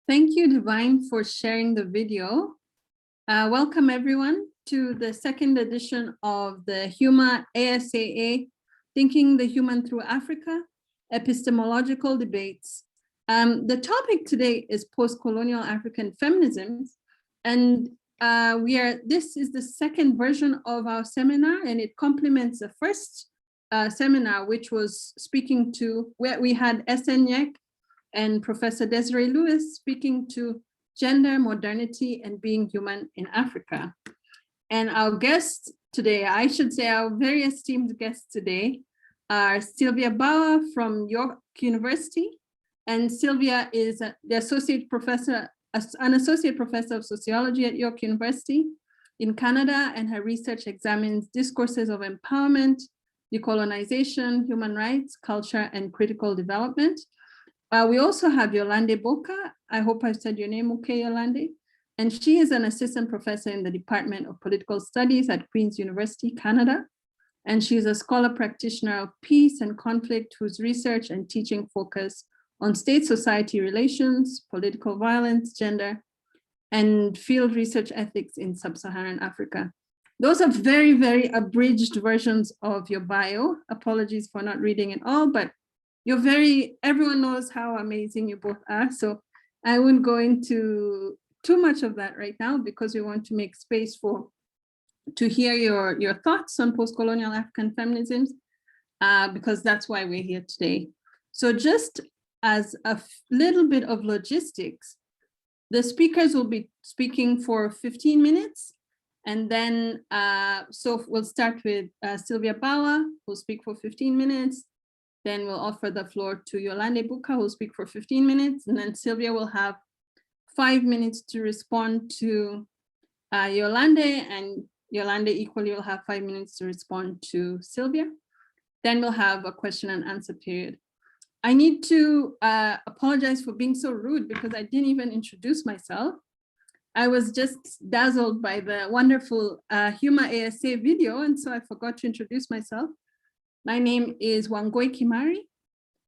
Thank you, Divine, for sharing the video. Welcome everyone to the second edition of the HUMA-ASAA, Thinking the Human Through Africa, Epistemological Debates. The topic today is post-colonial African feminisms. And this is the second version of our seminar, and it complements the first seminar, which was speaking to, where we had Esenyek and Professor Desiree Lewis speaking to gender, modernity, and being human in Africa. And our guests today, I should say our very esteemed guests today, are Sylvia Bawa from York University. And Sylvia is the associate professor, an associate professor of sociology at York University in Canada, and her research examines discourses of empowerment, decolonization, human rights, culture, and critical development. We also have Yolande Bouka. I hope I said your name okay, Yolande. And she is an assistant professor in the Department of Political Studies at Queen's University, Canada. And she's a scholar practitioner of peace and conflict whose research and teaching focus on state-society relations, political violence, gender, and field research ethics in sub-Saharan Africa. Those are very, very abridged versions of your bio. Apologies for not reading it all, but everyone knows how amazing you both are. So I won't go into too much of that right now because we want to make space to hear your thoughts on post-colonial African feminisms, because that's why we're here today. So just as a little bit of logistics, the speakers will be speaking for 15 minutes. And then, so we'll start with Sylvia Bawa, who'll speak for 15 minutes. Then we'll offer the floor to Yolande Bouka, who'll speak for 15 minutes. And then Sylvia will have 5 minutes to respond to Yolande, and Yolande equally will have 5 minutes to respond to Sylvia. Then we'll have a question and answer period. I need to apologize for being so rude because I didn't even introduce myself. I was just dazzled by the wonderful HUMA-ASAA video, and so I forgot to introduce myself. My name is Wangoi Kimari,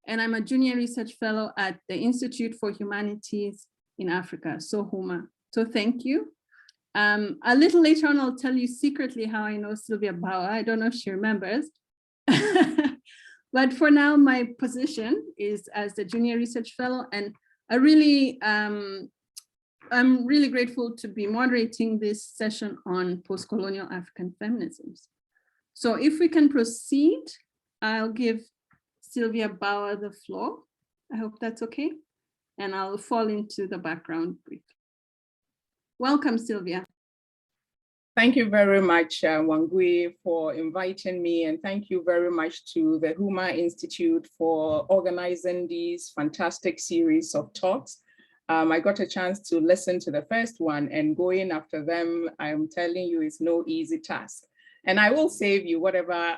and I'm a junior research fellow at the Institute for Humanities in Africa, so HUMA. So thank you. A little later on, I'll tell you secretly how I know Sylvia Bawa. I don't know if she remembers. But for now, my position is as the junior research fellow, and I'm really grateful to be moderating this session on post-colonial African feminisms. So if we can proceed, I'll give Sylvia Bawa the floor. I hope that's okay. And I'll fall into the background briefly. Welcome, Sylvia. Thank you very much, Wangui, for inviting me, and thank you very much to the HUMA Institute for organizing these fantastic series of talks. I got a chance to listen to the first one, and going after them, I'm telling you, is no easy task. And I will save you whatever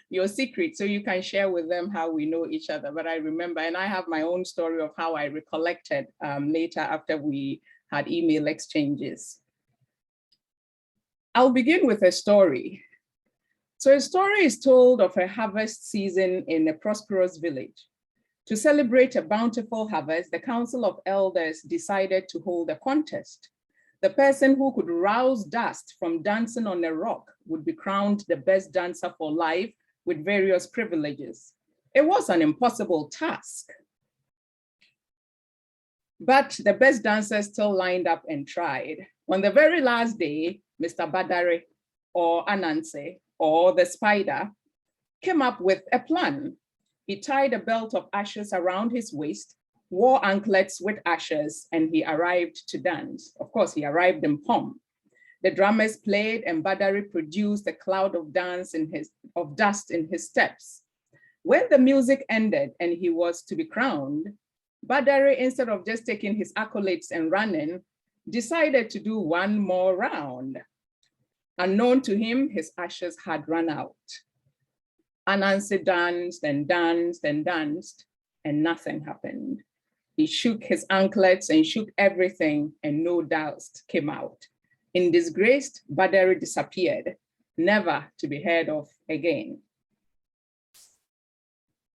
your secret, so you can share with them how we know each other. But I remember, and I have my own story of how I recollected later after we had email exchanges. I'll begin with a story. So a story is told of a harvest season in a prosperous village. To celebrate a bountiful harvest, the Council of Elders decided to hold a contest. The person who could rouse dust from dancing on a rock would be crowned the best dancer for life with various privileges. It was an impossible task. But the best dancers still lined up and tried. On the very last day, Mr. Badare or Ananse or the spider came up with a plan. He tied a belt of ashes around his waist, wore anklets with ashes, and he arrived to dance. Of course, he arrived in pomp. The drummers played and Badare produced a cloud of dust in his steps. When the music ended and he was to be crowned, Badare, instead of just taking his accolades and running, decided to do one more round. Unknown to him, his ashes had run out. Anansi danced and danced and danced, and nothing happened. He shook his anklets and shook everything, and no dust came out. In disgrace, Badare disappeared, never to be heard of again.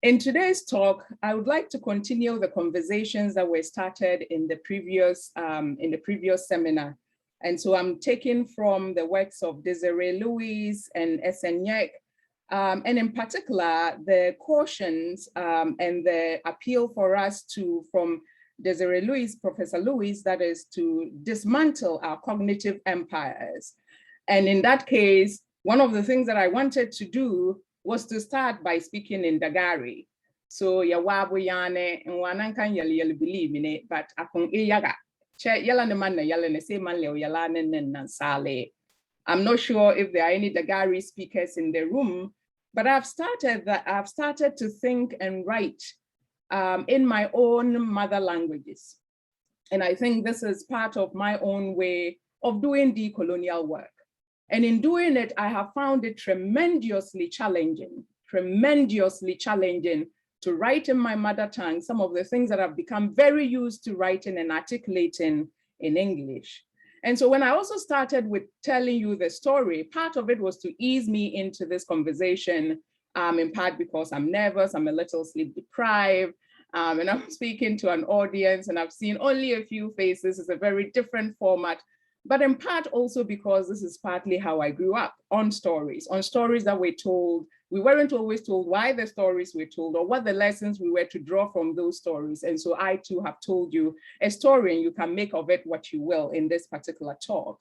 In today's talk, I would like to continue the conversations that were started in the previous seminar. And so I'm taking from the works of Desiree Lewis and Esenyek, and in particular, the cautions and the appeal for us from Desiree Lewis, Professor Lewis, that is to dismantle our cognitive empires. And in that case, one of the things that I wanted to do was to start by speaking in Dagari. So yawabu yane nwanankan yali believe in it, but akong iyaga che yala ne man na yala ne se man leo yala ne nansale. I'm not sure if there are any Dagari speakers in the room, but I've started to think and write in my own mother languages. And I think this is part of my own way of doing decolonial work. And in doing it, I have found it tremendously challenging to write in my mother tongue some of the things that I've become very used to writing and articulating in English. And so when I also started with telling you the story, part of it was to ease me into this conversation, in part because I'm nervous, I'm a little sleep deprived, and I'm speaking to an audience and I've seen only a few faces. It's a very different format. But in part also because this is partly how I grew up, on stories that were told. We weren't always told why the stories were told or what the lessons we were to draw from those stories. And so I too have told you a story and you can make of it what you will in this particular talk.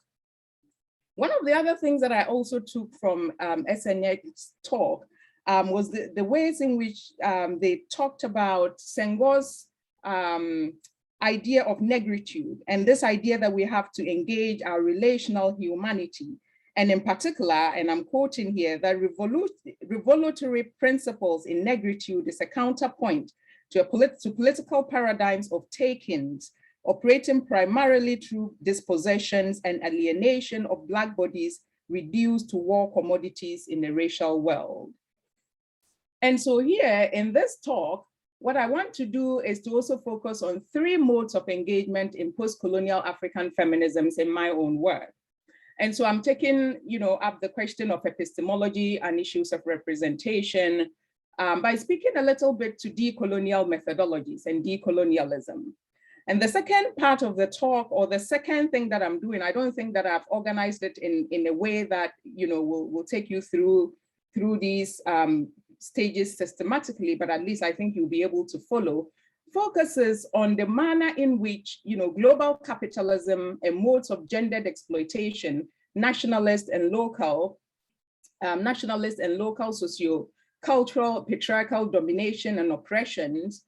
One of the other things that I also took from SNX's talk was the ways in which they talked about Senghor's idea of negritude and this idea that we have to engage our relational humanity. And in particular, and I'm quoting here, that revolutionary principles in negritude is a counterpoint to political paradigms of takings, operating primarily through dispossessions and alienation of Black bodies reduced to war commodities in a racial world. And so here in this talk, what I want to do is to also focus on 3 modes of engagement in post-colonial African feminisms in my own work. And so I'm taking, up the question of epistemology and issues of representation by speaking a little bit to decolonial methodologies and decolonialism. And the second part of the talk, or the second thing that I'm doing, I don't think that I've organized it in a way that, will take you through these stages systematically, but at least I think you'll be able to follow, focuses on the manner in which, global capitalism and modes of gendered exploitation, nationalist and local socio-cultural patriarchal domination and oppressions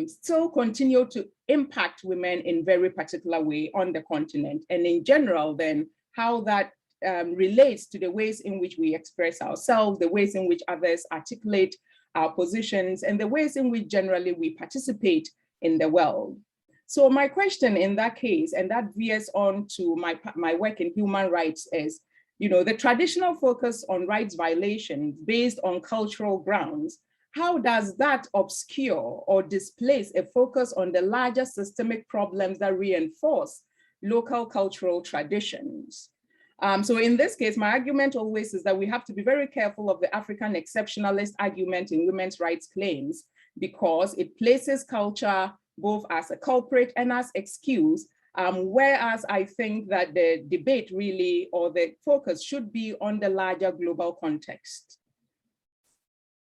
still continue to impact women in very particular way on the continent. And in general, then, how that relates to the ways in which we express ourselves, the ways in which others articulate our positions, and the ways in which generally we participate in the world. So my question in that case, and that veers on to my work in human rights, is, the traditional focus on rights violations based on cultural grounds, how does that obscure or displace a focus on the larger systemic problems that reinforce local cultural traditions? So in this case, my argument always is that we have to be very careful of the African exceptionalist argument in women's rights claims, because it places culture both as a culprit and as excuse, whereas I think that the debate really, or the focus should be on the larger global context.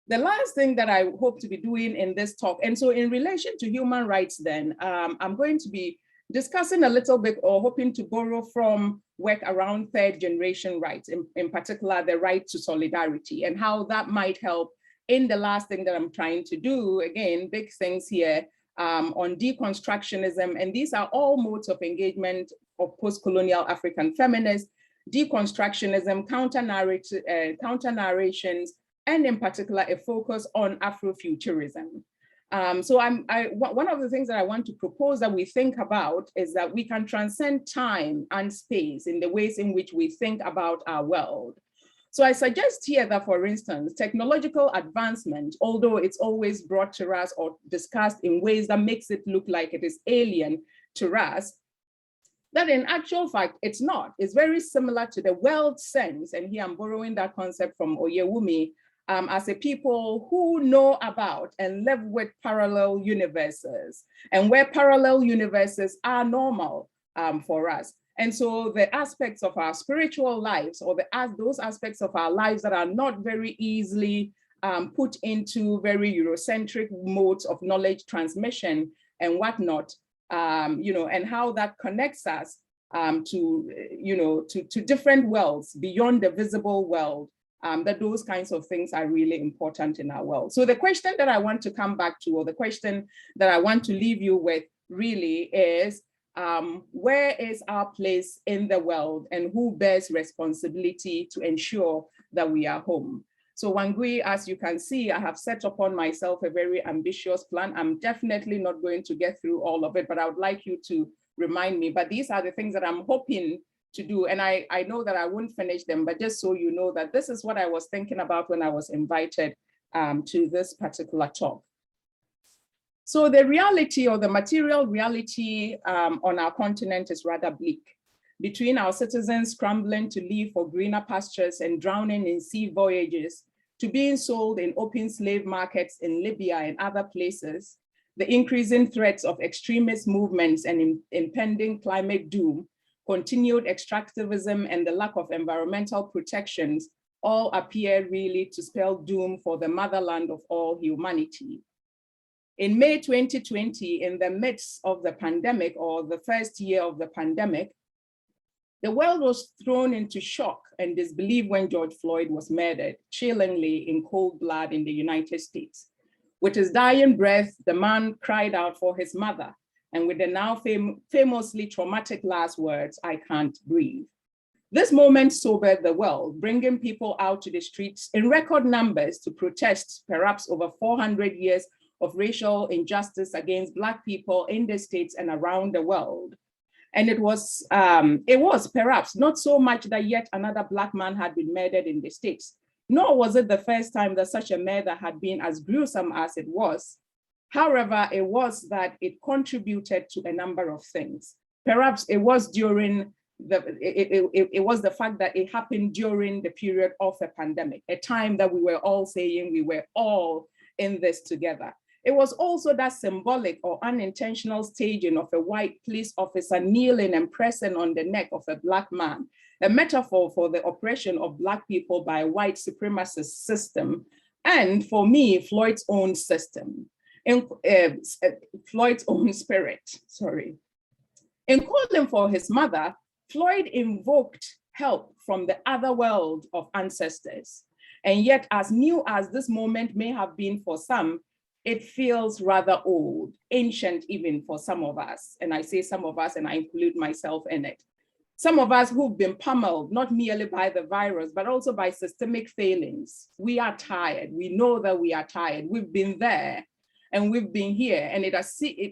The last thing that I hope to be doing in this talk, and so in relation to human rights then, I'm going to be discussing a little bit, or hoping to borrow from work around third generation rights, in particular the right to solidarity, and how that might help in the last thing that I'm trying to do, again, big things here, on deconstructionism. And these are all modes of engagement of post-colonial African feminists: deconstructionism, counter-narrations, and in particular, a focus on Afrofuturism. So one of the things that I want to propose that we think about is that we can transcend time and space in the ways in which we think about our world. So I suggest here that, for instance, technological advancement, although it's always brought to us or discussed in ways that makes it look like it is alien to us, that in actual fact, it's not. It's very similar to the world sense. And here I'm borrowing that concept from Oyewumi, as a people who know about and live with parallel universes, and where parallel universes are normal for us. And so the aspects of our spiritual lives, or those aspects of our lives that are not very easily put into very Eurocentric modes of knowledge transmission and whatnot, and how that connects us to different worlds beyond the visible world, that those kinds of things are really important in our world. So the question that I want to come back to, or the question that I want to leave you with really is, where is our place in the world, and who bears responsibility to ensure that we are home? So Wangui, as you can see, I have set upon myself a very ambitious plan. I'm definitely not going to get through all of it, but I would like you to remind me. But these are the things that I'm hoping to do. And I know that I won't finish them, but just so you know that this is what I was thinking about when I was invited to this particular talk. So the reality, or the material reality on our continent, is rather bleak. Between our citizens scrambling to leave for greener pastures and drowning in sea voyages, to being sold in open slave markets in Libya and other places, the increasing threats of extremist movements and impending climate doom, continued extractivism, and the lack of environmental protections all appear really to spell doom for the motherland of all humanity. In May 2020, in the midst of the pandemic, or the first year of the pandemic, the world was thrown into shock and disbelief when George Floyd was murdered chillingly in cold blood in the United States. With his dying breath, the man cried out for his mother, and with the now famously traumatic last words, "I can't breathe." This moment sobered the world, bringing people out to the streets in record numbers to protest perhaps over 400 years of racial injustice against Black people in the States and around the world. And it was perhaps not so much that yet another Black man had been murdered in the States, nor was it the first time that such a murder had been as gruesome as it was. However, it was that it contributed to a number of things. Perhaps it was it was the fact that it happened during the period of a pandemic, a time that we were all saying we were all in this together. It was also that symbolic or unintentional staging of a white police officer kneeling and pressing on the neck of a Black man, a metaphor for the oppression of Black people by a white supremacist system, and for me, Floyd's own system, Floyd's own spirit, sorry. In calling for his mother, Floyd invoked help from the other world of ancestors. And yet, as new as this moment may have been for some, it feels rather old, ancient even for some of us. And I say some of us, and I include myself in it. Some of us who've been pummeled, not merely by the virus, but also by systemic failings. We are tired. We know that we are tired. We've been there and we've been here. And it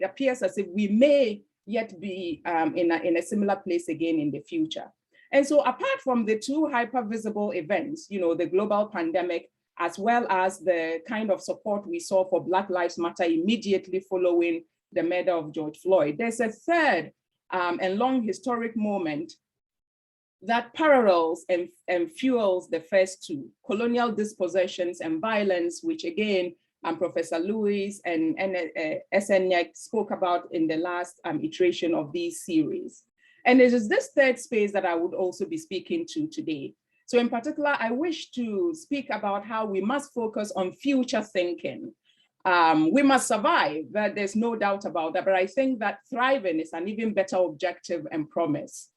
appears as if we may yet be in a similar place again in the future. And so apart from the two hyper-visible events, the global pandemic, as well as the kind of support we saw for Black Lives Matter immediately following the murder of George Floyd, there's a third and long historic moment that parallels and fuels the first two: colonial dispossessions and violence, which again, Professor Lewis and SNEC spoke about in the last iteration of these series. And it is this third space that I would also be speaking to today. So in particular, I wish to speak about how we must focus on future thinking. We must survive, that there's no doubt about that, but I think that thriving is an even better objective and promise.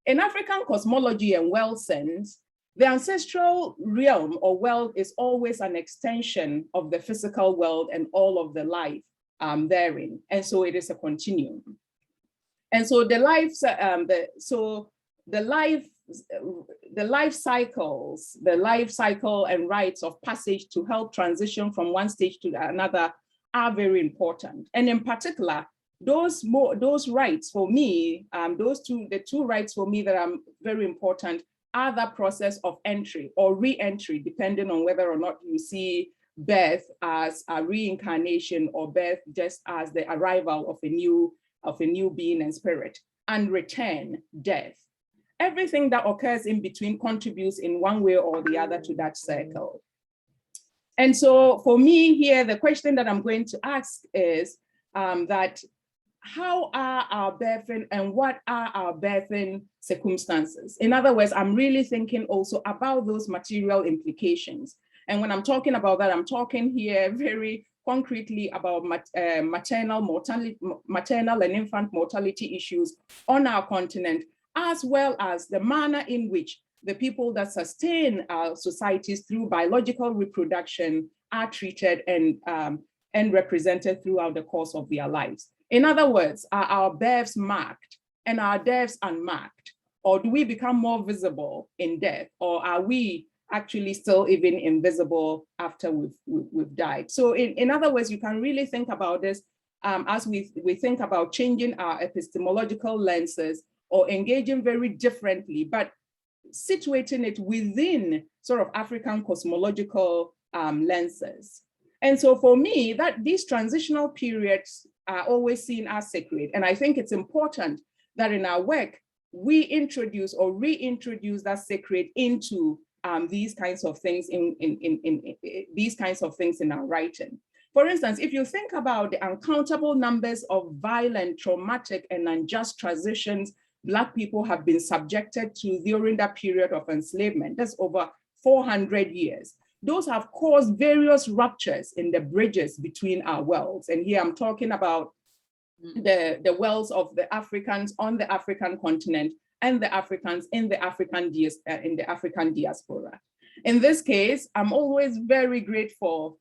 In African cosmology and world sense, the ancestral realm or world is always an extension of the physical world and all of the life therein. And so it is a continuum. And so the life cycle and rites of passage to help transition from one stage to another are very important. And in particular, those rites for me, the two rites for me that are very important are the process of entry or re-entry, depending on whether or not you see birth as a reincarnation or birth just as the arrival of a new being and spirit, and return, death. Everything that occurs in between contributes in one way or the other to that circle. And so for me here, the question that I'm going to ask is that how are our birthing and what are our birthing circumstances? In other words, I'm really thinking also about those material implications. And when I'm talking about that, I'm talking here very concretely about maternal and infant mortality issues on our continent, as well as the manner in which the people that sustain our societies through biological reproduction are treated and represented throughout the course of their lives. In other words, are our births marked and our deaths unmarked? Or do we become more visible in death? Or are we actually still even invisible after we've died? So in other words, you can really think about this as we think about changing our epistemological lenses or engaging very differently, but situating it within sort of African cosmological lenses. And so for me, that these transitional periods are always seen as sacred. And I think it's important that in our work, we introduce or reintroduce that sacred into these kinds of things these kinds of things in our writing. For instance, if you think about the uncountable numbers of violent, traumatic, and unjust transitions Black people have been subjected to during that period of enslavement, that's over 400 years. Those have caused various ruptures in the bridges between our worlds. And here I'm talking about the worlds of the Africans on the African continent and the Africans in the African diaspora. In this case, I'm always very grateful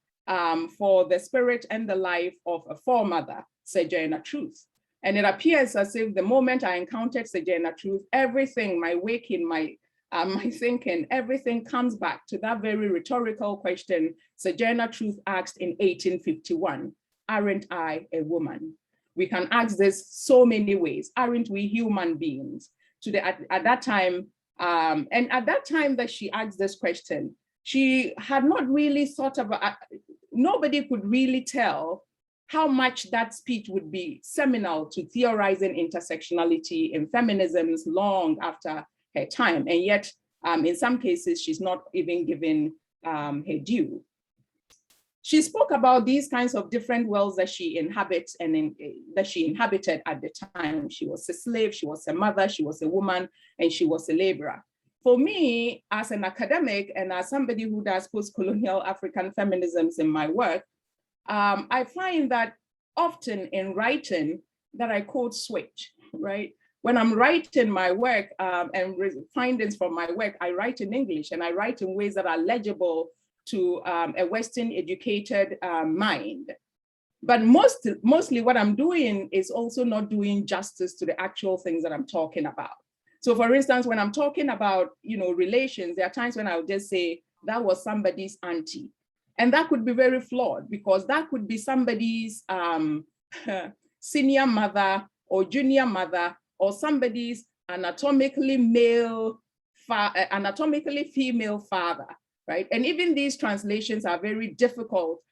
for the spirit and the life of a foremother, Sojourner Truth. And it appears as if the moment I encountered Sojourner Truth, everything, my waking, my thinking, everything comes back to that very rhetorical question Sojourner Truth asked in 1851, aren't I a woman? We can ask this so many ways. Aren't we human beings? At that time that she asked this question, she had not really thought about, nobody could really tell how much that speech would be seminal to theorizing intersectionality in feminisms long after her time. And yet, in some cases, she's not even given her due. She spoke about these kinds of different worlds that she inhabits and that she inhabited at the time. She was a slave, she was a mother, she was a woman, and she was a laborer. For me, as an academic and as somebody who does post-colonial African feminisms in my work, I find that often in writing that I code switch, right? When I'm writing my work and findings from my work, I write in English and I write in ways that are legible to a Western educated mind. But mostly what I'm doing is also not doing justice to the actual things that I'm talking about. So for instance, when I'm talking about, relations, there are times when I'll just say, that was somebody's auntie. And that could be very flawed because that could be somebody's senior mother or junior mother or somebody's anatomically female father, right? And even these translations are very difficult,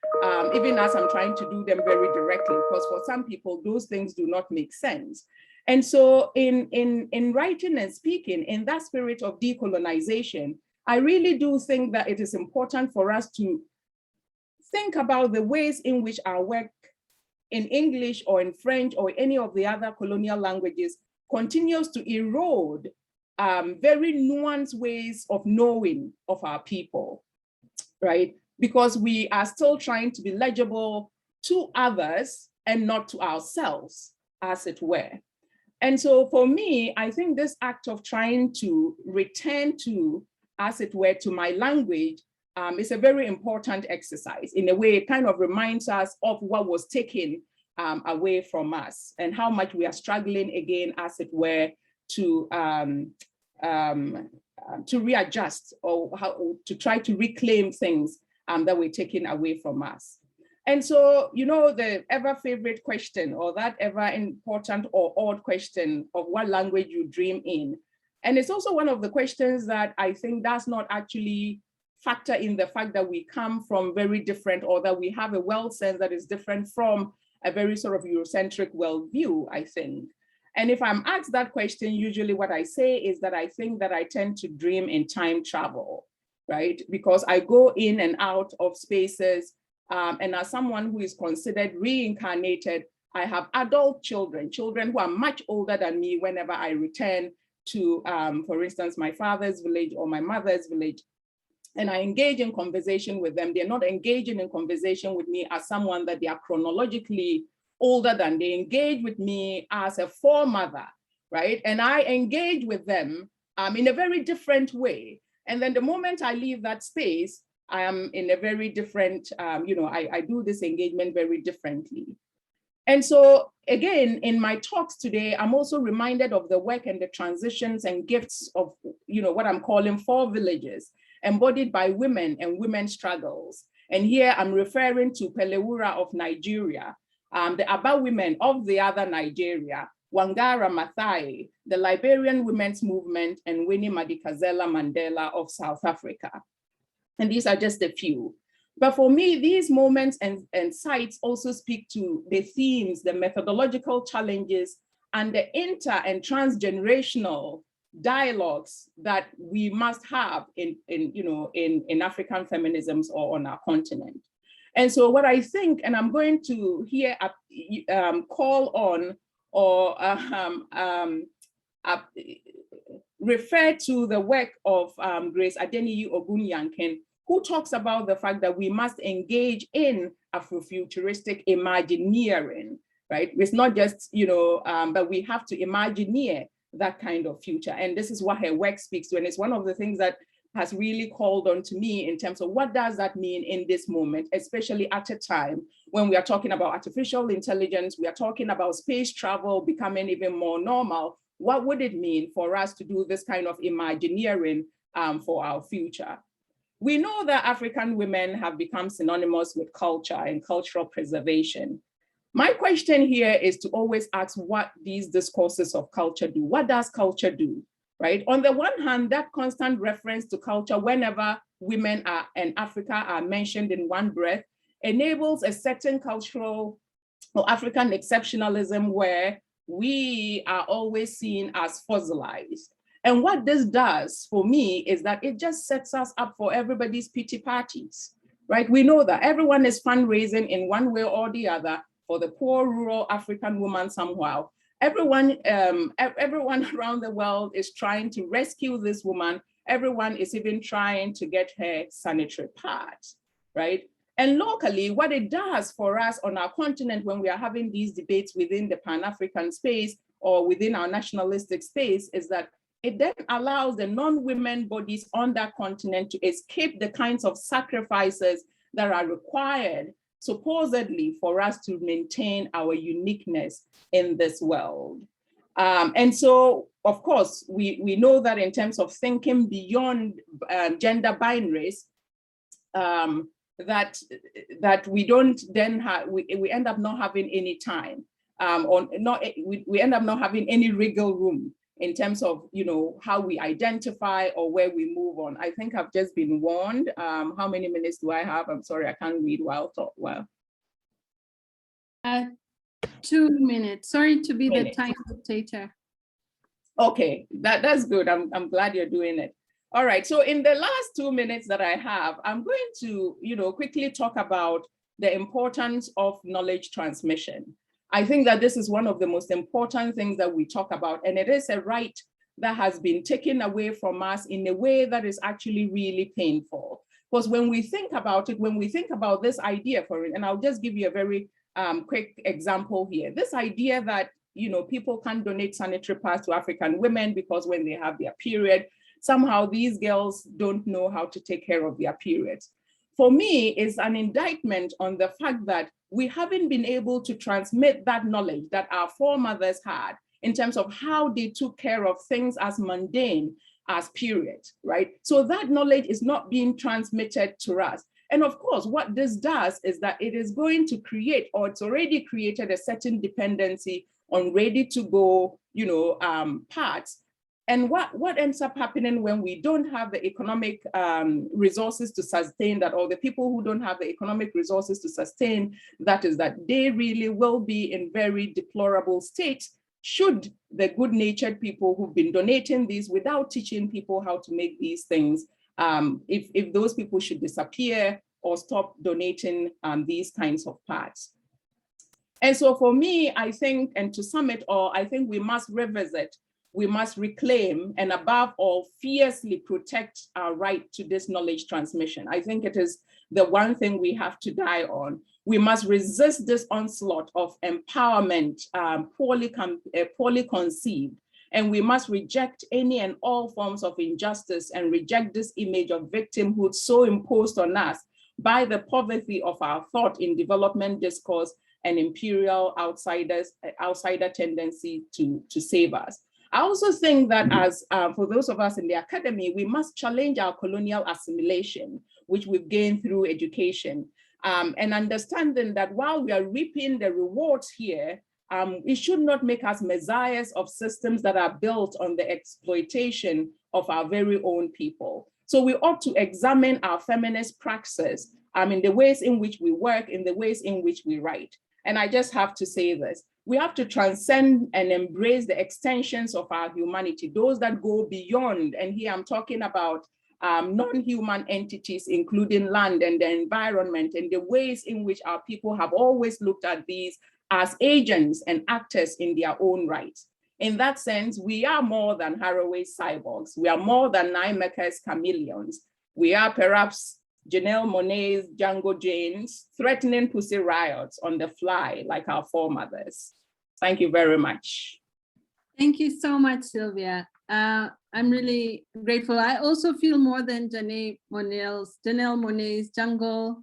even as I'm trying to do them very directly, because for some people, those things do not make sense. And so in writing and speaking, in that spirit of decolonization, I really do think that it is important for us to think about the ways in which our work in English or in French or any of the other colonial languages continues to erode very nuanced ways of knowing of our people, right? Because we are still trying to be legible to others and not to ourselves, as it were. And so for me, I think this act of trying to return to, as it were, to my language is a very important exercise. In a way, it kind of reminds us of what was taken away from us and how much we are struggling again, as it were, to readjust or how to try to reclaim things that were taken away from us. And so, the ever favorite question, or that ever important or odd question of what language you dream in. And it's also one of the questions that I think does not actually factor in the fact that we come from very different, or that we have a world sense that is different from a very sort of Eurocentric worldview, I think. And if I'm asked that question, usually what I say is that I think that I tend to dream in time travel, right? Because I go in and out of spaces. And as someone who is considered reincarnated, I have adult children who are much older than me whenever I return to, for instance, my father's village or my mother's village. And I engage in conversation with them. They're not engaging in conversation with me as someone that they are chronologically older than. They engage with me as a foremother, right? And I engage with them in a very different way. And then the moment I leave that space, I am in a very different, I do this engagement very differently. And so again, in my talks today, I'm also reminded of the work and the transitions and gifts of, what I'm calling 4 villages, embodied by women and women's struggles. And here I'm referring to Pelewura of Nigeria, the Aba women of the other Nigeria, Wangara Maathai, the Liberian women's movement, and Winnie Madikizela Mandela of South Africa. And these are just a few. But for me, these moments and sites also speak to the themes, the methodological challenges, and the inter and transgenerational dialogues that we must have in African feminisms or on our continent. And so what I think, and I'm going to here call on or refer to the work of Grace Adeniyi Ogunyankin, who talks about the fact that we must engage in Afrofuturistic imagineering, right? It's not just, but we have to imagineer that kind of future. And this is what her work speaks to. And it's one of the things that has really called on to me in terms of what does that mean in this moment, especially at a time when we are talking about artificial intelligence, we are talking about space travel becoming even more normal. What would it mean for us to do this kind of imagineering for our future? We know that African women have become synonymous with culture and cultural preservation. My question here is to always ask what these discourses of culture do. What does culture do, right? On the one hand, that constant reference to culture whenever women and Africa are mentioned in one breath enables a certain cultural or African exceptionalism where we are always seen as fossilized. And what this does for me is that it just sets us up for everybody's pity parties, right? We know that everyone is fundraising in one way or the other for the poor rural African woman somehow. Everyone around the world is trying to rescue this woman. Everyone is even trying to get her sanitary pads, right? And locally, what it does for us on our continent when we are having these debates within the Pan-African space or within our nationalistic space is that it then allows the non-women bodies on that continent to escape the kinds of sacrifices that are required supposedly for us to maintain our uniqueness in this world. And so of course, we know that in terms of thinking beyond gender binaries, that we don't then have, we end up not having any time, or not, we end up not having any wriggle room in terms of, you know, how we identify or where we move on. I think I've just been warned. How many minutes do I have? I'm sorry, I can't read while talk. Well, 2 minutes. Sorry to be the time dictator. Okay, that's good. I'm glad you're doing it. All right, so in the last 2 minutes that I have, I'm going to, you know, quickly talk about the importance of knowledge transmission. I think that this is one of the most important things that we talk about, and it is a right that has been taken away from us in a way that is actually really painful. Because when we think about it, when we think about this idea for it, and I'll just give you a very quick example here, this idea that, you know, people can't donate sanitary pads to African women because when they have their period, somehow these girls don't know how to take care of their periods. For me, it's an indictment on the fact that we haven't been able to transmit that knowledge that our foremothers had in terms of how they took care of things as mundane as periods, right? So that knowledge is not being transmitted to us. And of course, what this does is that it is going to create, or it's already created, a certain dependency on ready-to-go, you know, parts. And what ends up happening when we don't have the economic resources to sustain that, or the people who don't have the economic resources to sustain that, is that they really will be in very deplorable states should the good-natured people who've been donating these without teaching people how to make these things, if those people should disappear or stop donating these kinds of parts. And so for me, I think, and to sum it all, I think we must revisit, we must reclaim, and above all, fiercely protect our right to this knowledge transmission. I think it is the one thing we have to die on. We must resist this onslaught of empowerment, poorly conceived, and we must reject any and all forms of injustice and reject this image of victimhood so imposed on us by the poverty of our thought in development discourse and imperial outsider tendency to save us. I also think that as for those of us in the academy, we must challenge our colonial assimilation, which we've gained through education, and understanding that while we are reaping the rewards here, it should not make us messiahs of systems that are built on the exploitation of our very own people. So we ought to examine our feminist praxis in the ways in which we work, in the ways in which we write. And I just have to say this, we have to transcend and embrace the extensions of our humanity, those that go beyond, and here I'm talking about non-human entities, including land and the environment, and the ways in which our people have always looked at these as agents and actors in their own right. In that sense, we are more than Haraway cyborgs. We are more than Naimeker's chameleons. We are perhaps Janelle Monáe's Django Janes, threatening pussy riots on the fly like our foremothers. Thank you very much. Thank you so much, Sylvia. I'm really grateful. I also feel more than Janelle Monáe's Django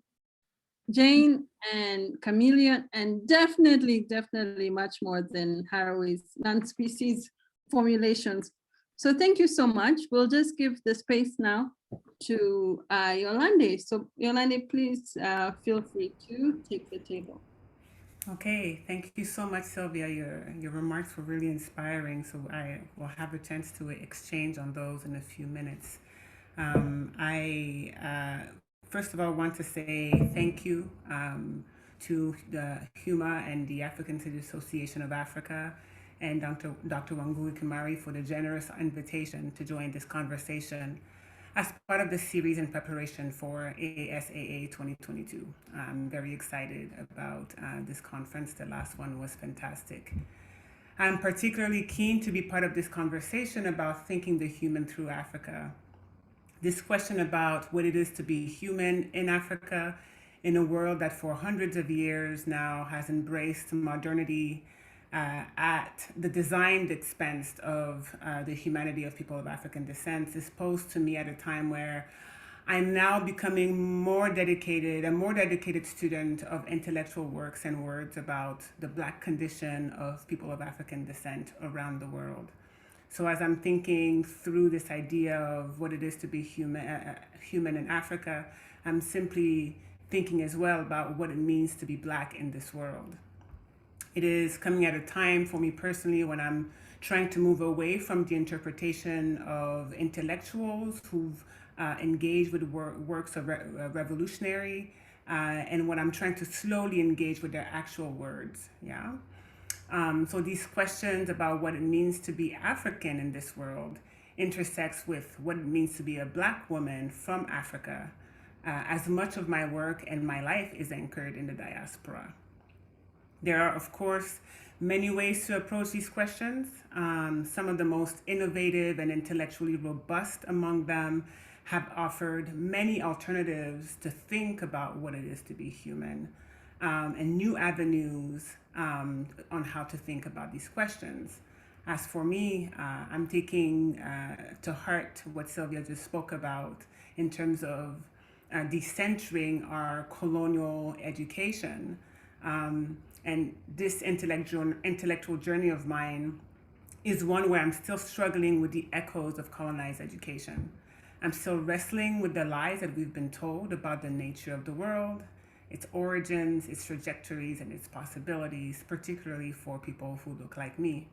Jane and Chameleon, and definitely much more than Haraway's non-species formulations. So thank you so much. We'll just give the space now to Yolande. So Yolande, please feel free to take the table. Okay, thank you so much, Sylvia. Your remarks were really inspiring. So I will have a chance to exchange on those in a few minutes. I first of all want to say thank you to the HUMA and the African Studies Association of Africa and Dr. Wangui Kimari for the generous invitation to join this conversation as part of the series in preparation for ASAA 2022. I'm very excited about this conference. The last one was fantastic. I'm particularly keen to be part of this conversation about thinking the human through Africa. This question about what it is to be human in Africa, in a world that for hundreds of years now has embraced modernity at the designed expense of the humanity of people of African descent, is posed to me at a time where I'm now becoming a more dedicated student of intellectual works and words about the Black condition of people of African descent around the world. So as I'm thinking through this idea of what it is to be human in Africa, I'm simply thinking as well about what it means to be Black in this world. It is coming at a time for me personally when I'm trying to move away from the interpretation of intellectuals who've engaged with works of revolutionary, and when I'm trying to slowly engage with their actual words, yeah? So these questions about what it means to be African in this world intersects with what it means to be a Black woman from Africa, as much of my work and my life is anchored in the diaspora. There are, of course, many ways to approach these questions. Some of the most innovative and intellectually robust among them have offered many alternatives to think about what it is to be human, and new avenues on how to think about these questions. As for me, I'm taking to heart what Sylvia just spoke about in terms of decentering our colonial education. And this intellectual journey of mine is one where I'm still struggling with the echoes of colonized education. I'm still wrestling with the lies that we've been told about the nature of the world, its origins, its trajectories, and its possibilities, particularly for people who look like me.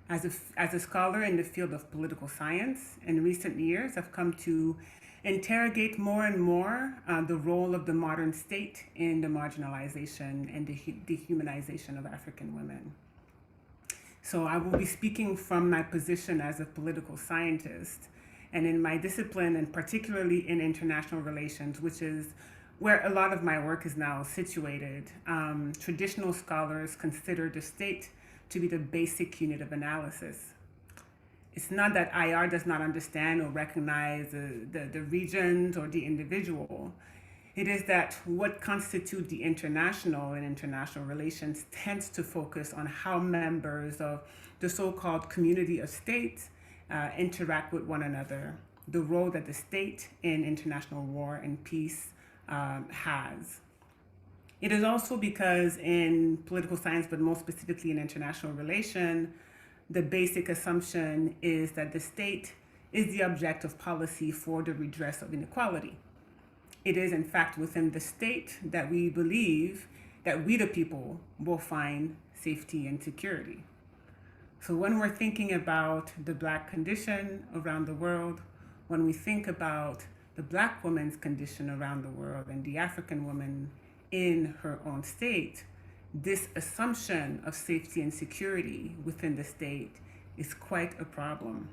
As a scholar in the field of political science, in recent years, I've come to interrogate more and more the role of the modern state in the marginalization and the dehumanization of African women. So I will be speaking from my position as a political scientist, and in my discipline, and particularly in international relations, which is where a lot of my work is now situated. Traditional scholars consider the state to be the basic unit of analysis. It's not that IR does not understand or recognize the regions or the individual. It is that what constitutes the international in international relations tends to focus on how members of the so-called community of states interact with one another, the role that the state in international war and peace has. It is also because in political science, but more specifically in international relation, the basic assumption is that the state is the object of policy for the redress of inequality. It is in fact within the state that we believe that we the people will find safety and security. So when we're thinking about the Black condition around the world, when we think about the Black woman's condition around the world and the African woman in her own state, this assumption of safety and security within the state is quite a problem.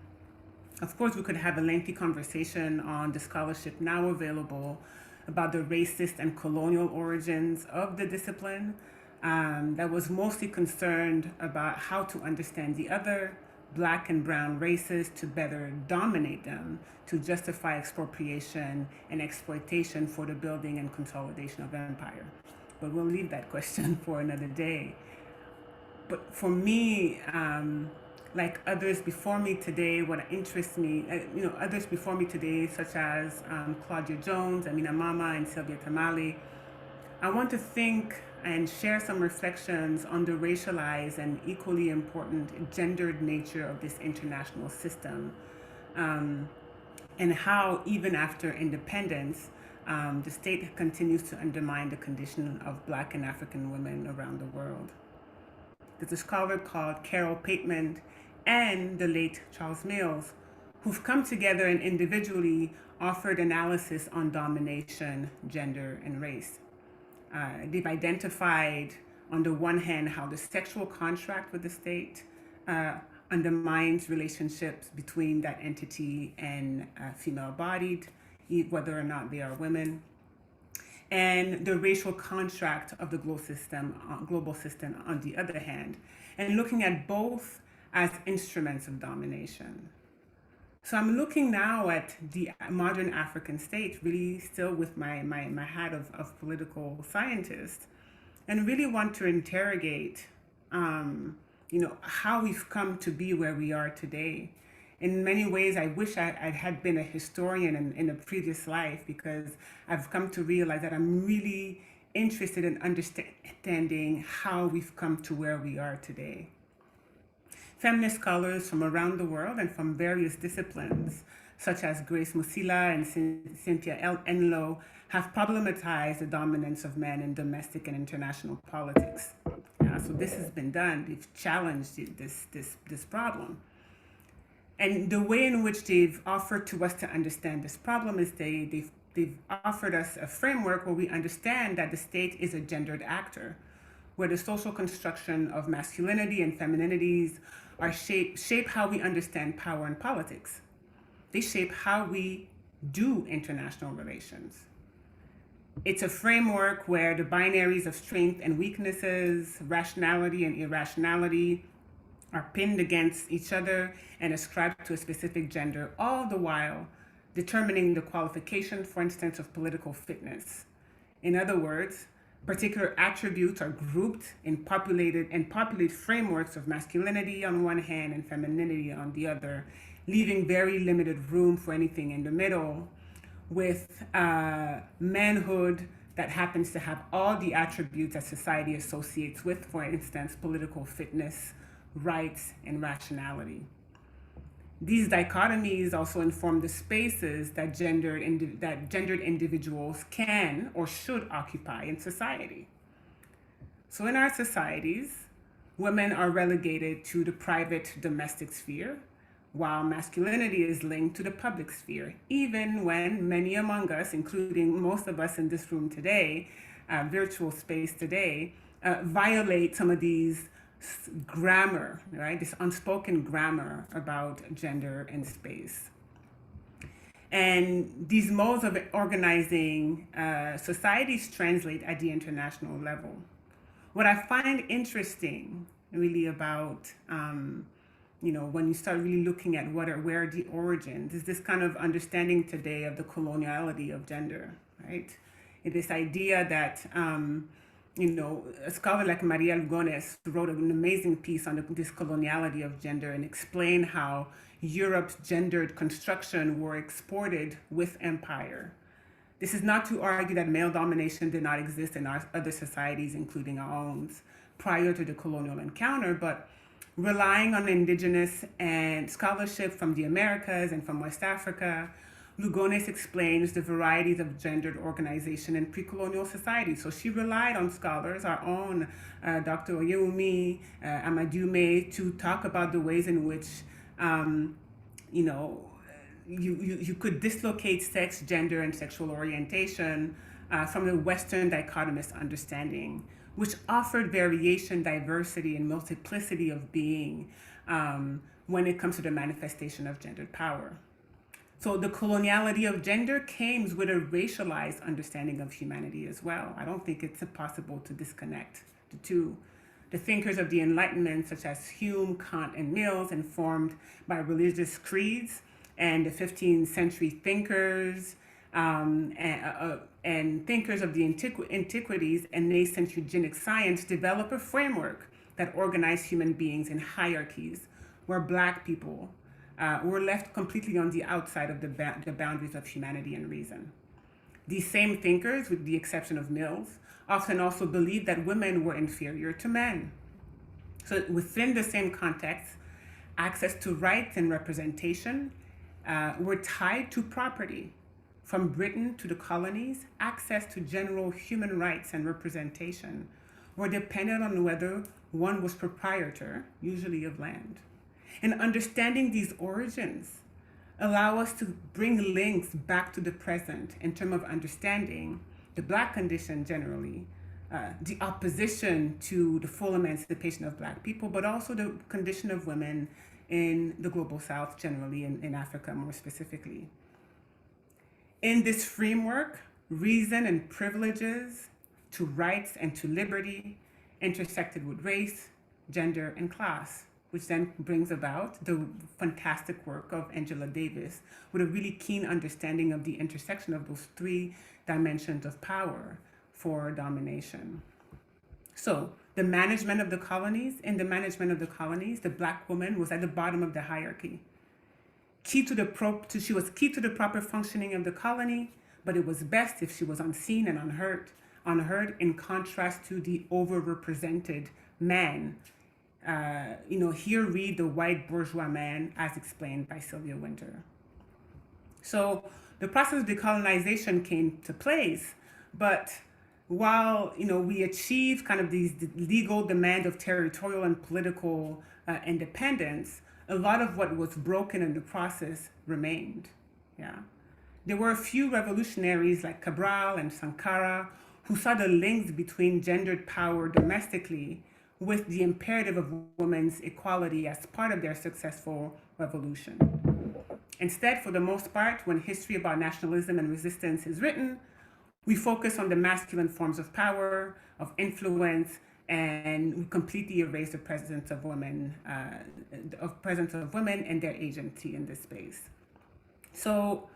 Of course, we could have a lengthy conversation on the scholarship now available about the racist and colonial origins of the discipline that was mostly concerned about how to understand the other Black and brown races to better dominate them, to justify expropriation and exploitation for the building and consolidation of empire. But we'll leave that question for another day. But for me, like others before me today, what interests me, others before me today, such as Claudia Jones, Amina Mama, and Sylvia Tamale, I want to think and share some reflections on the racialized and equally important gendered nature of this international system, and how even after independence, the state continues to undermine the condition of Black and African women around the world. There's a scholar called Carol Pateman and the late Charles Mills, who've come together and individually offered analysis on domination, gender, and race. They've identified, on the one hand, how the sexual contract with the state undermines relationships between that entity and female-bodied, whether or not they are women, and the racial contract of the global system on the other hand, and looking at both as instruments of domination. So I'm looking now at the modern African state, really still with my hat of political scientist, and really want to interrogate, how we've come to be where we are today. In many ways, I wish I had been a historian in a previous life, because I've come to realize that I'm really interested in understanding how we've come to where we are today. feminist scholars from around the world and from various disciplines, such as Grace Musila and Cynthia Enlow, have problematized the dominance of men in domestic and international politics. So this has been done. They've challenged this problem. And the way in which they've offered to us to understand this problem is they've offered us a framework where we understand that the state is a gendered actor, where the social construction of masculinity and femininities are shape how we understand power and politics. They shape how we do international relations. It's a framework where the binaries of strength and weaknesses, rationality and irrationality are pinned against each other and ascribed to a specific gender, all the while determining the qualification, for instance, of political fitness. In other words, particular attributes are grouped in populate frameworks of masculinity on one hand and femininity on the other, leaving very limited room for anything in the middle, with manhood that happens to have all the attributes that society associates with, for instance, political fitness, rights, and rationality. These dichotomies also inform the spaces that gendered individuals can or should occupy in society. So in our societies, women are relegated to the private domestic sphere, while masculinity is linked to the public sphere, even when many among us, including most of us in this room today, virtual space today, violate some of these grammar, right? This unspoken grammar about gender and space. And these modes of organizing societies translate at the international level. What I find interesting really about when you start really looking at where are the origins, is this kind of understanding today of the coloniality of gender, right? This idea that, a scholar like Maria Lugones wrote an amazing piece on this coloniality of gender and explained how Europe's gendered construction were exported with empire. This is not to argue that male domination did not exist in our other societies, including our own, prior to the colonial encounter, but relying on indigenous and scholarship from the Americas and from West Africa, Lugones explains the varieties of gendered organization in pre-colonial societies. So she relied on scholars, our own Dr. Oyewumi, Amadume, to talk about the ways in which, you could dislocate sex, gender, and sexual orientation from the Western dichotomous understanding, which offered variation, diversity, and multiplicity of being when it comes to the manifestation of gendered power. So the coloniality of gender came with a racialized understanding of humanity as well. I don't think it's possible to disconnect the two. The thinkers of the Enlightenment, such as Hume, Kant, and Mills, informed by religious creeds, and the 15th century thinkers and thinkers of the antiquities and nascent eugenic science develop a framework that organized human beings in hierarchies, where Black people were left completely on the outside of the boundaries of humanity and reason. These same thinkers, with the exception of Mills, often also believed that women were inferior to men. So within the same context, access to rights and representation were tied to property. From Britain to the colonies, access to general human rights and representation were dependent on whether one was proprietor, usually of land. And understanding these origins allow us to bring links back to the present in terms of understanding the Black condition generally, the opposition to the full emancipation of Black people, but also the condition of women in the global South generally, in Africa more specifically. In this framework, reason and privileges to rights and to liberty intersected with race, gender, and class, which then brings about the fantastic work of Angela Davis with a really keen understanding of the intersection of those three dimensions of power for domination. So the management of the colonies, the Black woman was at the bottom of the hierarchy. She was key to the proper functioning of the colony, but it was best if she was unseen and unheard in contrast to the overrepresented man Here read The White Bourgeois Man as explained by Sylvia Winter. So the process of decolonization came to place, but while we achieved kind of these legal demand of territorial and political independence, a lot of what was broken in the process remained. Yeah, there were a few revolutionaries like Cabral and Sankara who saw the links between gendered power domestically with the imperative of women's equality as part of their successful revolution. Instead, for the most part, when history about nationalism and resistance is written, we focus on the masculine forms of power, of influence, and we completely erase the presence of women, and their agency in this space. So,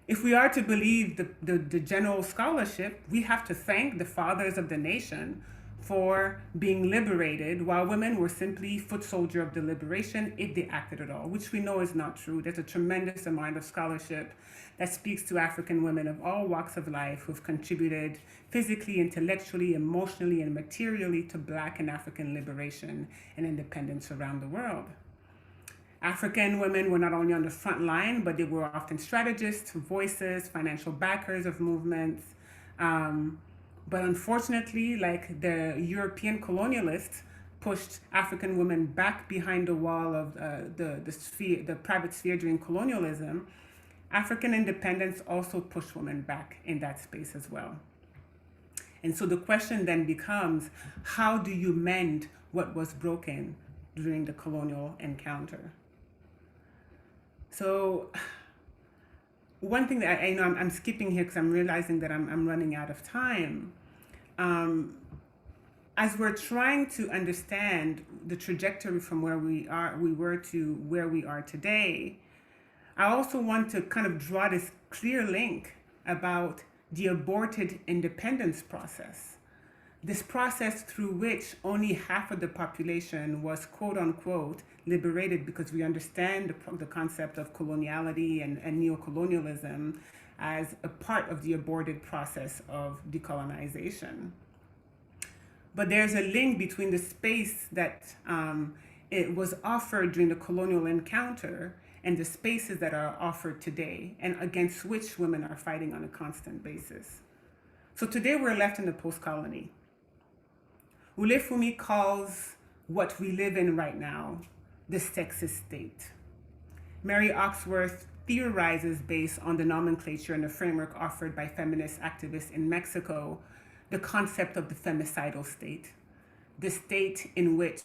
if we are to believe the general scholarship, we have to thank the fathers of the nation for being liberated, while women were simply foot soldier of the liberation if they acted at all, which we know is not true. There's a tremendous amount of scholarship that speaks to African women of all walks of life who've contributed physically, intellectually, emotionally, and materially to Black and African liberation and independence around the world. African women were not only on the front line, but they were often strategists, voices, financial backers of movements. But unfortunately, like the European colonialists pushed African women back behind the wall of the private sphere during colonialism, African independence also pushed women back in that space as well. And so the question then becomes, how do you mend what was broken during the colonial encounter? So one thing that I'm skipping here because I'm realizing that I'm running out of time. As we're trying to understand the trajectory from where we were to where we are today, I also want to kind of draw this clear link about the aborted independence process. This process through which only half of the population was quote unquote liberated, because we understand the concept of coloniality and neocolonialism as a part of the aborted process of decolonization. But there's a link between the space that it was offered during the colonial encounter and the spaces that are offered today and against which women are fighting on a constant basis. So today we're left in the post-colony. Ulefumi calls what we live in right now the sexist state. Mary Oxworth theorizes based on the nomenclature and the framework offered by feminist activists in Mexico, the concept of the femicidal state, the state in which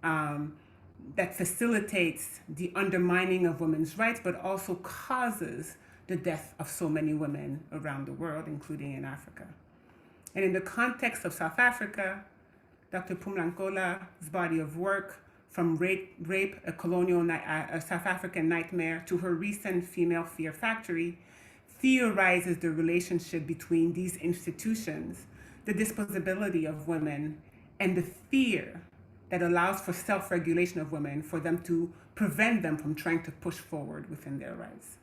that facilitates the undermining of women's rights, but also causes the death of so many women around the world, including in Africa. And in the context of South Africa, Dr. Phumlankola's body of work, from rape, a South African nightmare, to her recent Female Fear Factory, theorizes the relationship between these institutions, the disposability of women, and the fear that allows for self-regulation of women, for them to prevent them from trying to push forward within their rights.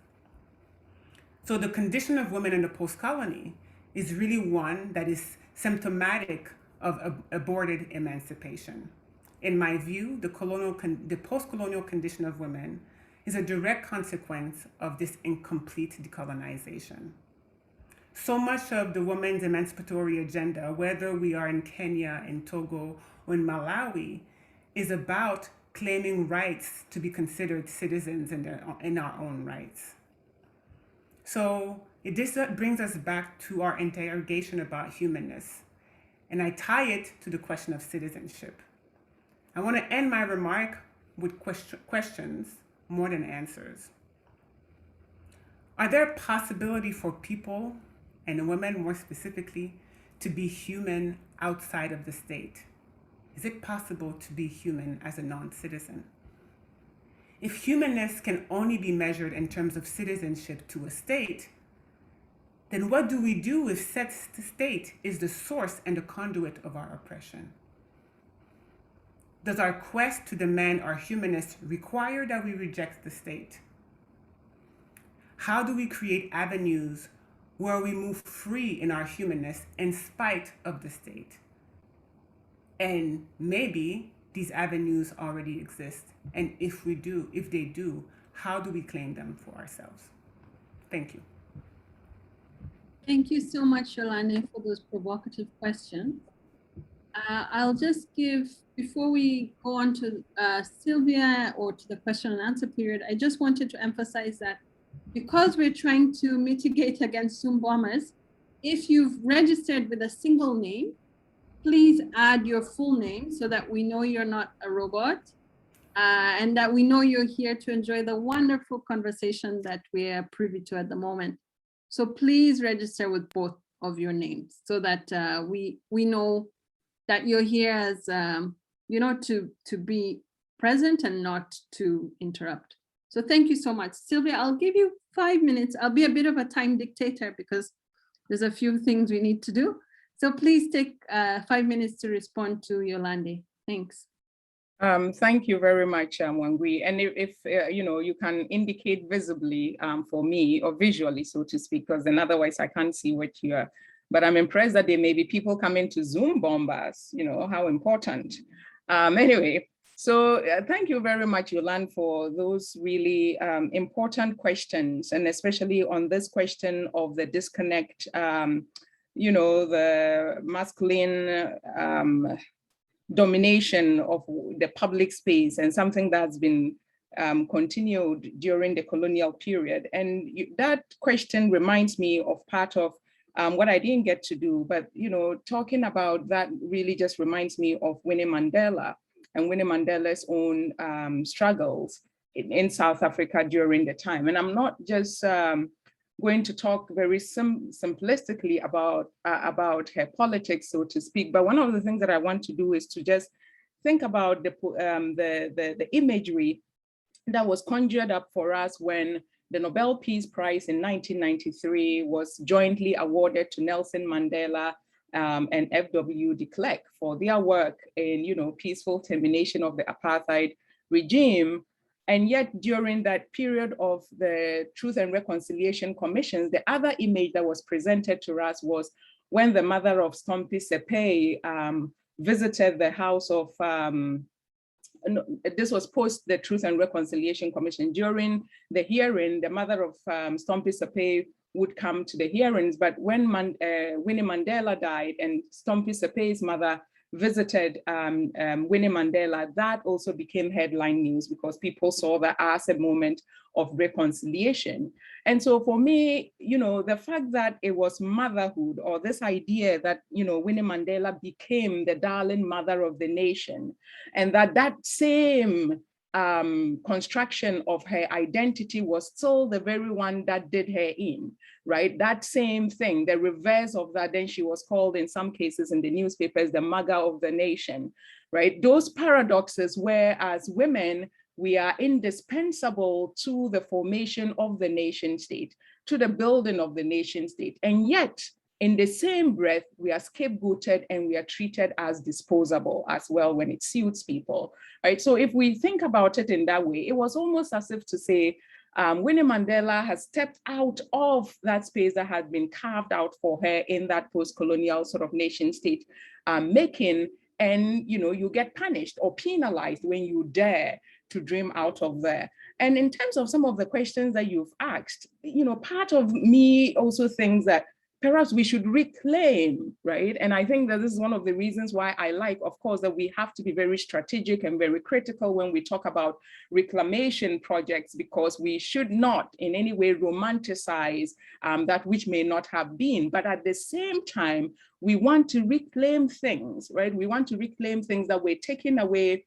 So the condition of women in the post-colony is really one that is symptomatic of aborted emancipation. In my view, the post-colonial condition of women is a direct consequence of this incomplete decolonization. So much of the women's emancipatory agenda, whether we are in Kenya, in Togo, or in Malawi, is about claiming rights to be considered citizens in our own rights. So this brings us back to our interrogation about humanness, and I tie it to the question of citizenship. I want to end my remark with questions more than answers. Are there a possibility for people, and women more specifically, to be human outside of the state? Is it possible to be human as a non-citizen? If humanness can only be measured in terms of citizenship to a state, then what do we do if said state is the source and the conduit of our oppression? Does our quest to demand our humanness require that we reject the state? How do we create avenues where we move free in our humanness in spite of the state? And maybe these avenues already exist? And if they do, how do we claim them for ourselves? Thank you. Thank you so much, Yolande, for those provocative questions. I'll just give, before we go on to Sylvia or to the question and answer period, I just wanted to emphasize that because we're trying to mitigate against Zoom bombers, if you've registered with a single name, please add your full name so that we know you're not a robot and that we know you're here to enjoy the wonderful conversation that we are privy to at the moment. So please register with both of your names so that we know that you're here as, to be present and not to interrupt. So thank you so much. Sylvia, I'll give you 5 minutes. I'll be a bit of a time dictator because there's a few things we need to do. So please take 5 minutes to respond to Yolande. Thanks. Thank you very much, Wangui. And if you can indicate visibly for me or visually, so to speak, because then otherwise I can't see what you are. But I'm impressed that there may be people coming to Zoom bomb us, how important. Anyway, so thank you very much, Yolande, for those really important questions, and especially on this question of the disconnect, the masculine domination of the public space, and something that's been continued during the colonial period. And that question reminds me of part of what I didn't get to do, but talking about that really just reminds me of Winnie Mandela and Winnie Mandela's own struggles in South Africa during the time. And I'm not just going to talk very simplistically about her politics, so to speak. But one of the things that I want to do is to just think about the imagery that was conjured up for us when the Nobel Peace Prize in 1993 was jointly awarded to Nelson Mandela and F.W. de Klerk for their work in peaceful termination of the apartheid regime. And yet, during that period of the Truth and Reconciliation Commissions, the other image that was presented to us was when the mother of Stompie Sepe visited the house of, this was post the Truth and Reconciliation Commission. During the hearing, the mother of Stompie Sepe would come to the hearings, but when Winnie Mandela died and Stompie Sepe's mother visited Winnie Mandela, that also became headline news because people saw that as a moment of reconciliation. And so for me, the fact that it was motherhood, or this idea that, Winnie Mandela became the darling mother of the nation, and that same construction of her identity was still the very one that did her in, right? That same thing, the reverse of that, then she was called in some cases in the newspapers, the mother of the nation, right? Those paradoxes where as women, we are indispensable to the formation of the nation state, to the building of the nation state. And yet, in the same breath, we are scapegoated and we are treated as disposable as well when it suits people, right? So if we think about it in that way, it was almost as if to say, Winnie Mandela has stepped out of that space that had been carved out for her in that post-colonial sort of nation state making, and you get punished or penalized when you dare to dream out of there. And in terms of some of the questions that you've asked, part of me also thinks that perhaps we should reclaim, right? And I think that this is one of the reasons why I like, of course, that we have to be very strategic and very critical when we talk about reclamation projects, because we should not in any way romanticize that which may not have been. But at the same time, we want to reclaim things, right? We want to reclaim things that were taken away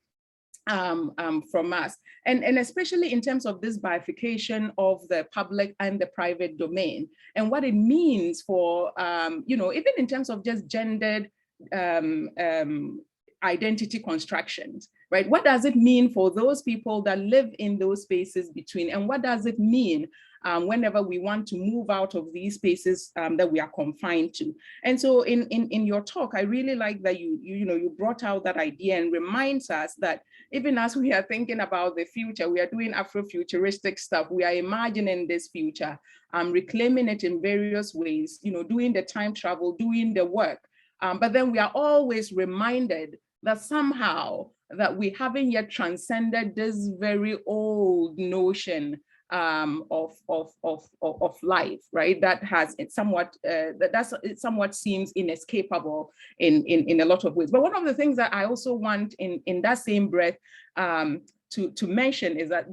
from us. And especially in terms of this bifurcation of the public and the private domain, and what it means for, even in terms of just gendered identity constructions, right? What does it mean for those people that live in those spaces between, and what does it mean whenever we want to move out of these spaces that we are confined to? And so in your talk, I really like that you brought out that idea and reminds us that even as we are thinking about the future, we are doing Afrofuturistic stuff, we are imagining this future, reclaiming it in various ways, doing the time travel, doing the work. But then we are always reminded that somehow that we haven't yet transcended this very old notion of life, right? That has it somewhat it somewhat seems inescapable in a lot of ways. But one of the things that I also want in that same breath to mention is that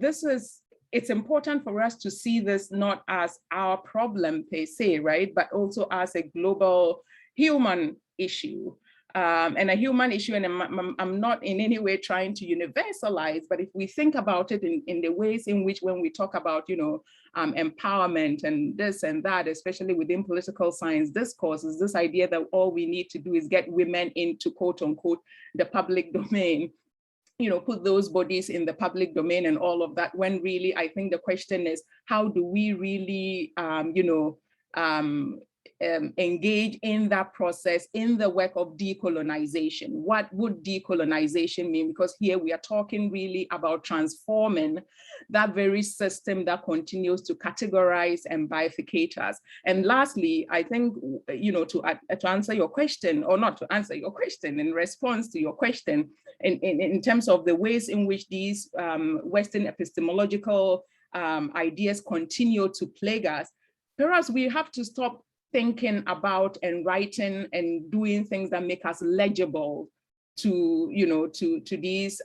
it's important for us to see this not as our problem per se, right, but also as a global human issue. And a human issue, and I'm not in any way trying to universalize, but if we think about it in the ways in which when we talk about, empowerment and this and that, especially within political science discourses, this idea that all we need to do is get women into quote unquote the public domain, put those bodies in the public domain and all of that, when really I think the question is, how do we really, engage in that process, in the work of decolonization? What would decolonization mean? Because here we are talking really about transforming that very system that continues to categorize and bifurcate us. And lastly, I think, to answer your question, or not to answer your question, in response to your question, in terms of the ways in which these Western epistemological ideas continue to plague us, perhaps we have to stop thinking about and writing and doing things that make us legible to these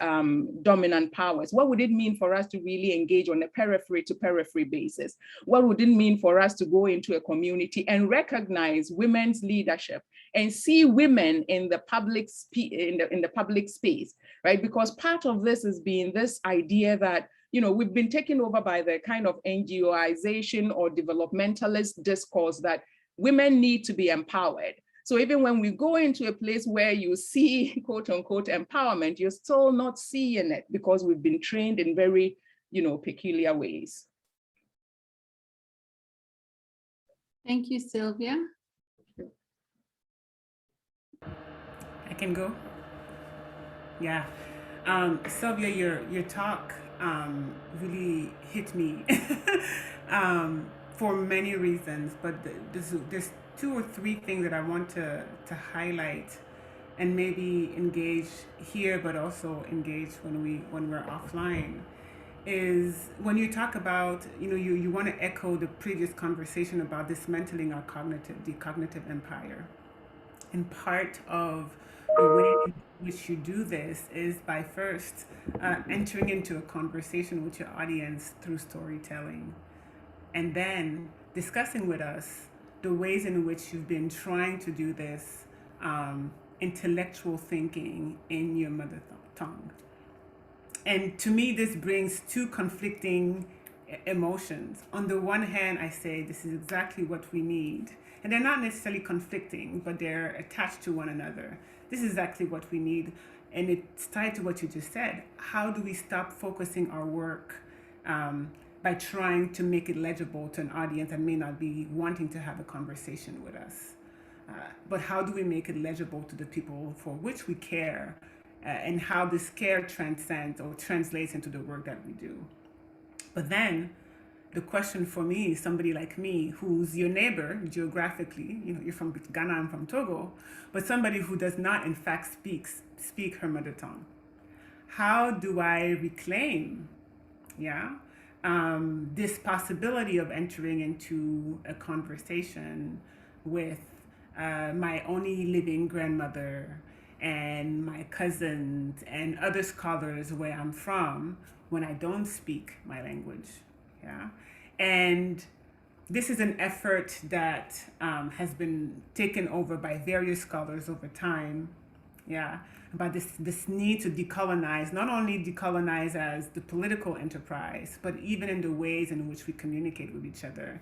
dominant powers. What would it mean for us to really engage on a periphery to periphery basis? What would it mean for us to go into a community and recognize women's leadership and see women in the public in the public space, right? Because part of this has been this idea that we've been taken over by the kind of NGOization or developmentalist discourse that women need to be empowered. So even when we go into a place where you see quote unquote empowerment, you're still not seeing it because we've been trained in very, peculiar ways. Thank you, Sylvia. I can go? Yeah. Sylvia, your talk really hit me for many reasons, but there's two or three things that I want to highlight and maybe engage here, but also engage when we're offline. Is when you talk about, you want to echo the previous conversation about dismantling the cognitive empire. And part of the way in which you do this is by first entering into a conversation with your audience through storytelling, and then discussing with us the ways in which you've been trying to do this intellectual thinking in your mother tongue. And to me, this brings two conflicting emotions. On the one hand, I say this is exactly what we need. And they're not necessarily conflicting, but they're attached to one another. This is exactly what we need. And it's tied to what you just said. How do we stop focusing our work by trying to make it legible to an audience that may not be wanting to have a conversation with us? But how do we make it legible to the people for which we care, and how this care transcends or translates into the work that we do? But then the question for me, somebody like me, who's your neighbor geographically, you're from Ghana, I'm from Togo, but somebody who does not in fact speak her mother tongue. How do I reclaim, this possibility of entering into a conversation with my only living grandmother and my cousins and other scholars where I'm from when I don't speak my language? And this is an effort that has been taken over by various scholars over time, about this need to decolonize, not only decolonize as the political enterprise, but even in the ways in which we communicate with each other,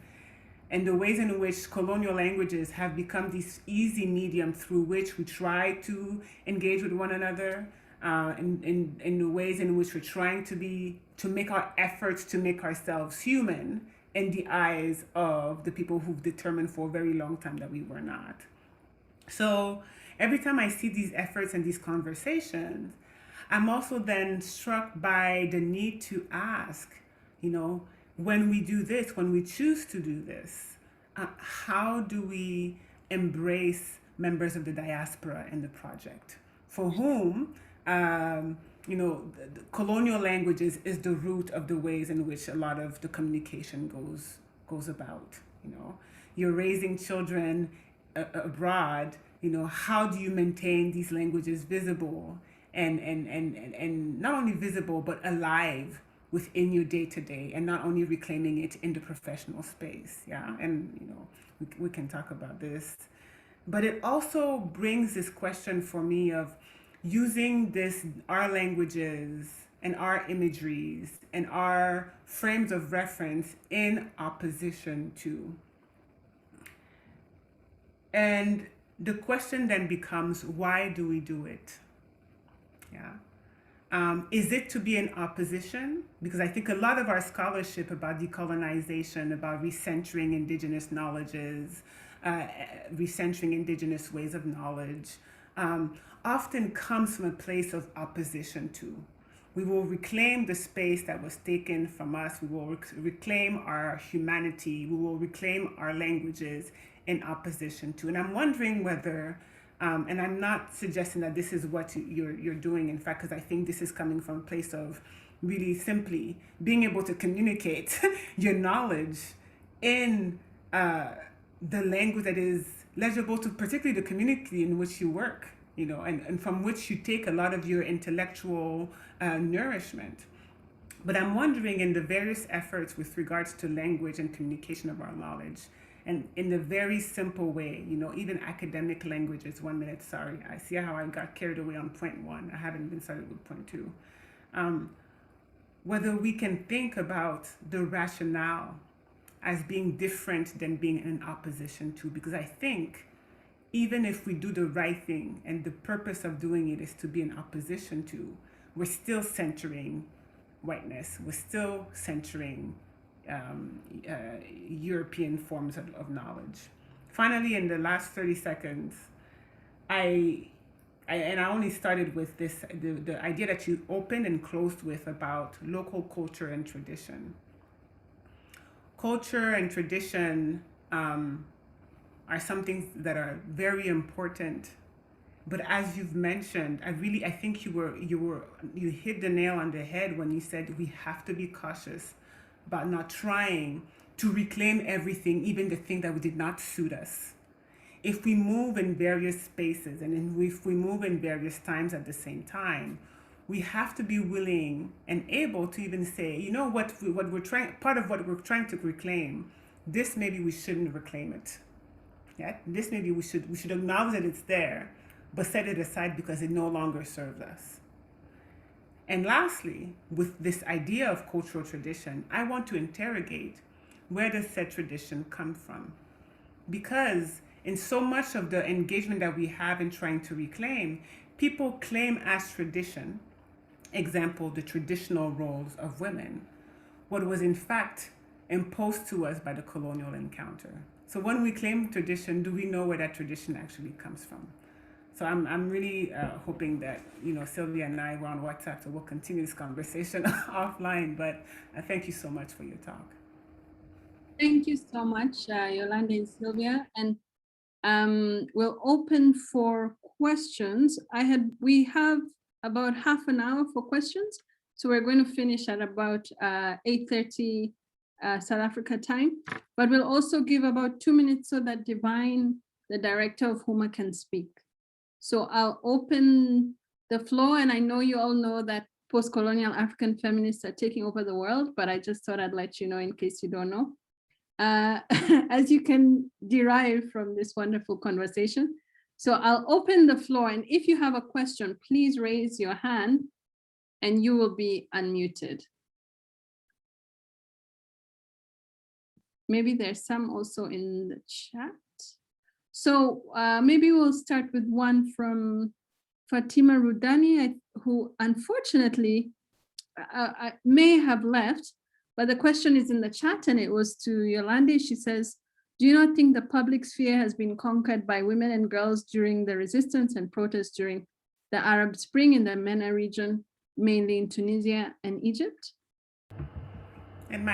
and the ways in which colonial languages have become this easy medium through which we try to engage with one another, in the ways in which we're trying to make our efforts to make ourselves human in the eyes of the people who've determined for a very long time that we were not. So every time I see these efforts and these conversations, I'm also then struck by the need to ask, when we do this, when we choose to do this, how do we embrace members of the diaspora in the project, for whom the colonial languages is the root of the ways in which a lot of the communication goes about. You're raising children abroad. How do you maintain these languages visible and not only visible but alive within your day-to-day, and not only reclaiming it in the professional space? And we can talk about this, but it also brings this question for me of using our languages and our imageries and our frames of reference in opposition to. And the question then becomes, why do we do it? Is it to be in opposition? Because I think a lot of our scholarship about decolonization, about recentering indigenous knowledges, recentering indigenous ways of knowledge, often comes from a place of opposition to. We will reclaim the space that was taken from us. We will reclaim our humanity. We will reclaim our languages in opposition to. And I'm wondering whether, and I'm not suggesting that this is what you're doing, in fact, because I think this is coming from a place of really simply being able to communicate your knowledge in the language that is legible to particularly the community in which you work, and from which you take a lot of your intellectual nourishment. But I'm wondering, in the various efforts with regards to language and communication of our knowledge, and in the very simple way, even academic languages, 1 minute, sorry, I see how I got carried away on point one. I haven't been started with point two. Whether we can think about the rationale as being different than being in opposition to, because I think even if we do the right thing and the purpose of doing it is to be in opposition to, we're still centering whiteness. We're still centering European forms of knowledge. Finally, in the last 30 seconds, I only started with this, the idea that you opened and closed with about local culture and tradition. Culture and tradition are some things that are very important. But as you've mentioned, I think you hit the nail on the head when you said we have to be cautious about not trying to reclaim everything, even the thing that did not suit us. If we move in various spaces and if we move in various times at the same time, we have to be willing and able to even say, what we're trying, part of what we're trying to reclaim, this maybe we shouldn't reclaim it. Yeah, this maybe we should acknowledge that it's there, but set it aside because it no longer serves us. And lastly, with this idea of cultural tradition, I want to interrogate, where does said tradition come from? Because in so much of the engagement that we have in trying to reclaim, people claim as tradition, example, the traditional roles of women, what was in fact imposed to us by the colonial encounter. So when we claim tradition, do we know where that tradition actually comes from? So I'm really hoping that, Sylvia and I were on WhatsApp, so we'll continue this conversation offline, but thank you so much for your talk. Thank you so much, Yolande and Sylvia. And we'll open for questions. We have about half an hour for questions. So we're going to finish at about 8:30 South Africa time, but we'll also give about 2 minutes so that Divine, the director of HUMA, can speak. So I'll open the floor, and I know you all know that post-colonial African feminists are taking over the world, but I just thought I'd let you know in case you don't know. As you can derive from this wonderful conversation. So I'll open the floor, and if you have a question, please raise your hand and you will be unmuted. Maybe there's some also in the chat. So maybe we'll start with one from Fatima Rudani, who unfortunately may have left, but the question is in the chat and it was to Yolande. She says, do you not think the public sphere has been conquered by women and girls during the resistance and protests during the Arab Spring in the MENA region, mainly in Tunisia and Egypt? And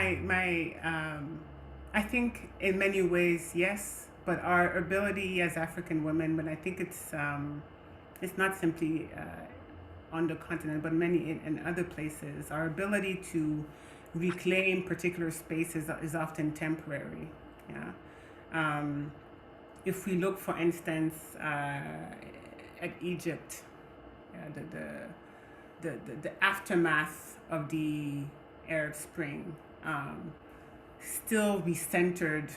I think in many ways, yes, but our ability as African women, but I think it's not simply on the continent, but many in other places, our ability to reclaim particular spaces is often temporary. Yeah. If we look, for instance, at Egypt, the aftermath of the Arab Spring still recentered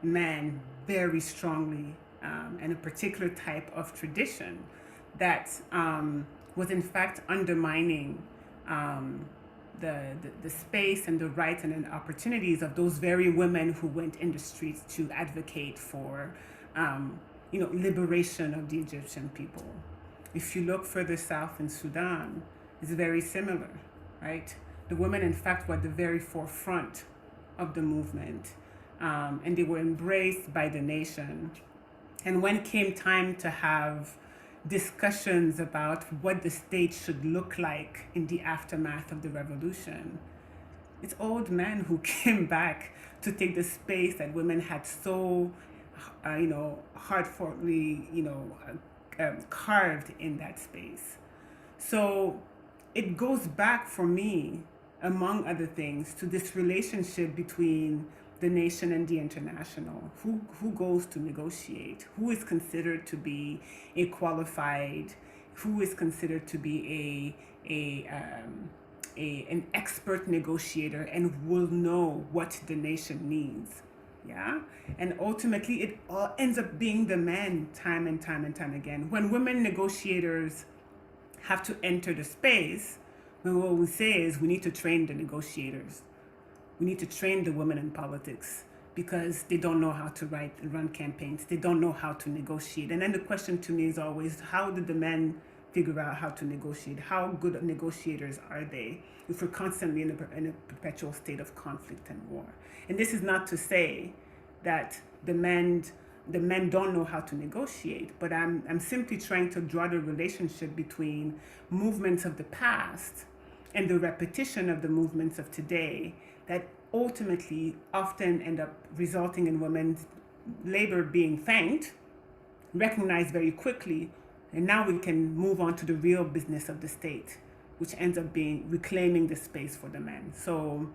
men very strongly, and a particular type of tradition that was in fact undermining the space and the rights and the opportunities of those very women who went in the streets to advocate for liberation of the Egyptian people. If you look further south in Sudan, it's very similar, right? The women, in fact, were at the very forefront of the movement, and they were embraced by the nation. And when came time to have discussions about what the state should look like in the aftermath of the revolution, it's old men who came back to take the space that women had so, hard-foughly, carved in that space. So it goes back for me, among other things, to this relationship between the nation and the international. Who goes to negotiate? Who is considered to be a qualified? Who is considered to be an expert negotiator and will know what the nation needs? Yeah, and ultimately it all ends up being the men, time and time and time again. When women negotiators have to enter the space, what we say is we need to train the negotiators. We need to train the women in politics because they don't know how to write and run campaigns. They don't know how to negotiate. And then the question to me is always, how did the men figure out how to negotiate? How good negotiators are they if we're constantly in a perpetual state of conflict and war? And this is not to say that the men don't know how to negotiate, but I'm simply trying to draw the relationship between movements of the past and the repetition of the movements of today that ultimately often end up resulting in women's labor being thanked, recognized very quickly, and now we can move on to the real business of the state, which ends up being reclaiming the space for the men. So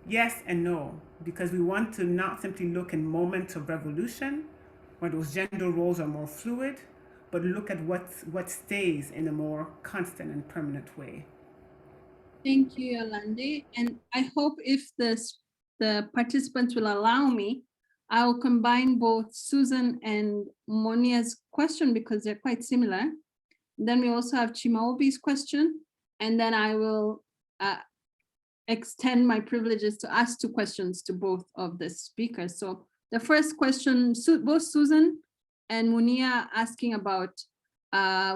yes and no, because we want to not simply look in moments of revolution where those gender roles are more fluid, but look at what stays in a more constant and permanent way. Thank you, Yolande. And I hope if the participants will allow me, I'll combine both Susan and Monia's question because they're quite similar. Then we also have Chimaobi's question, and then I will extend my privileges to ask 2 questions to both of the speakers. So the first question, both Susan and Monia asking about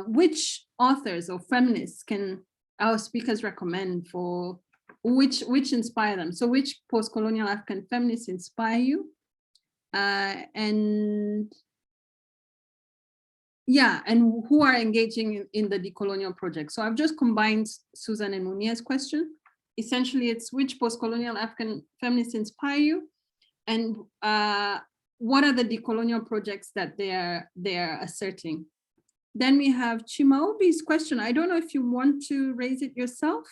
which authors or feminists can our speakers recommend, for which inspire them. So which post-colonial African feminists inspire you? And who are engaging in the decolonial project? So I've just combined Susan and Munia's question. Essentially, it's which post-colonial African feminists inspire you, and what are the decolonial projects that they are asserting? Then we have Chimaobi's question. I don't know if you want to raise it yourself,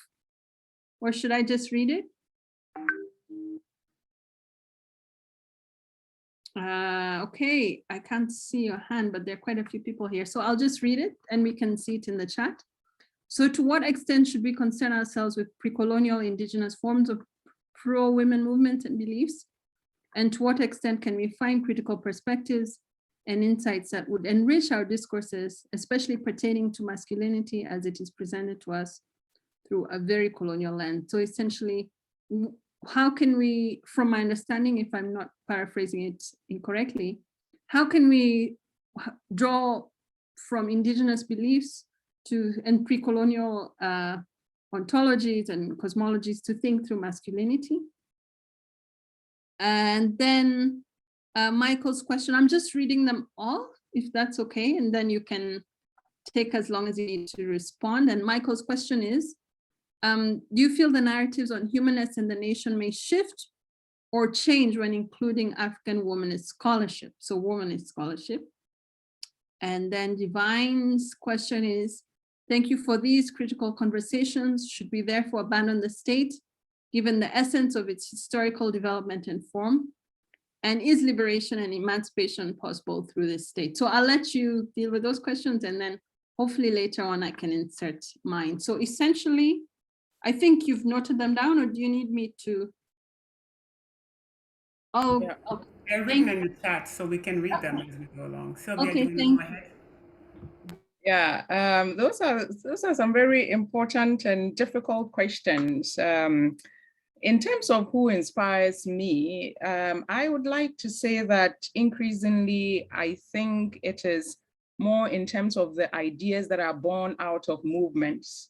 or should I just read it? Okay, I can't see your hand, but there are quite a few people here. So I'll just read it and we can see it in the chat. So to what extent should we concern ourselves with pre-colonial indigenous forms of pro-women movement and beliefs? And to what extent can we find critical perspectives and insights that would enrich our discourses, especially pertaining to masculinity as it is presented to us through a very colonial lens? So essentially, how can we, from my understanding, if I'm not paraphrasing it incorrectly, how can we draw from indigenous beliefs and pre-colonial ontologies and cosmologies to think through masculinity? And then Michael's question, I'm just reading them all, if that's okay, and then you can take as long as you need to respond. And Michael's question is, do you feel the narratives on humanness and the nation may shift or change when including African womanist scholarship? So womanist scholarship. And then Divine's question is, Thank you for these critical conversations. Should we therefore abandon the state, given the essence of its historical development and form? And is liberation and emancipation possible through this state? So I'll let you deal with those questions, and then hopefully later on I can insert mine. So essentially, I think you've noted them down, or do you need me to? Oh, Yeah. okay. They're written in the chat, so we can read them as we go along. Sylvia, Okay, do you want to go ahead? Yeah, those are some very important and difficult questions. In terms of who inspires me, I would like to say that increasingly, I think it is more in terms of the ideas that are born out of movements.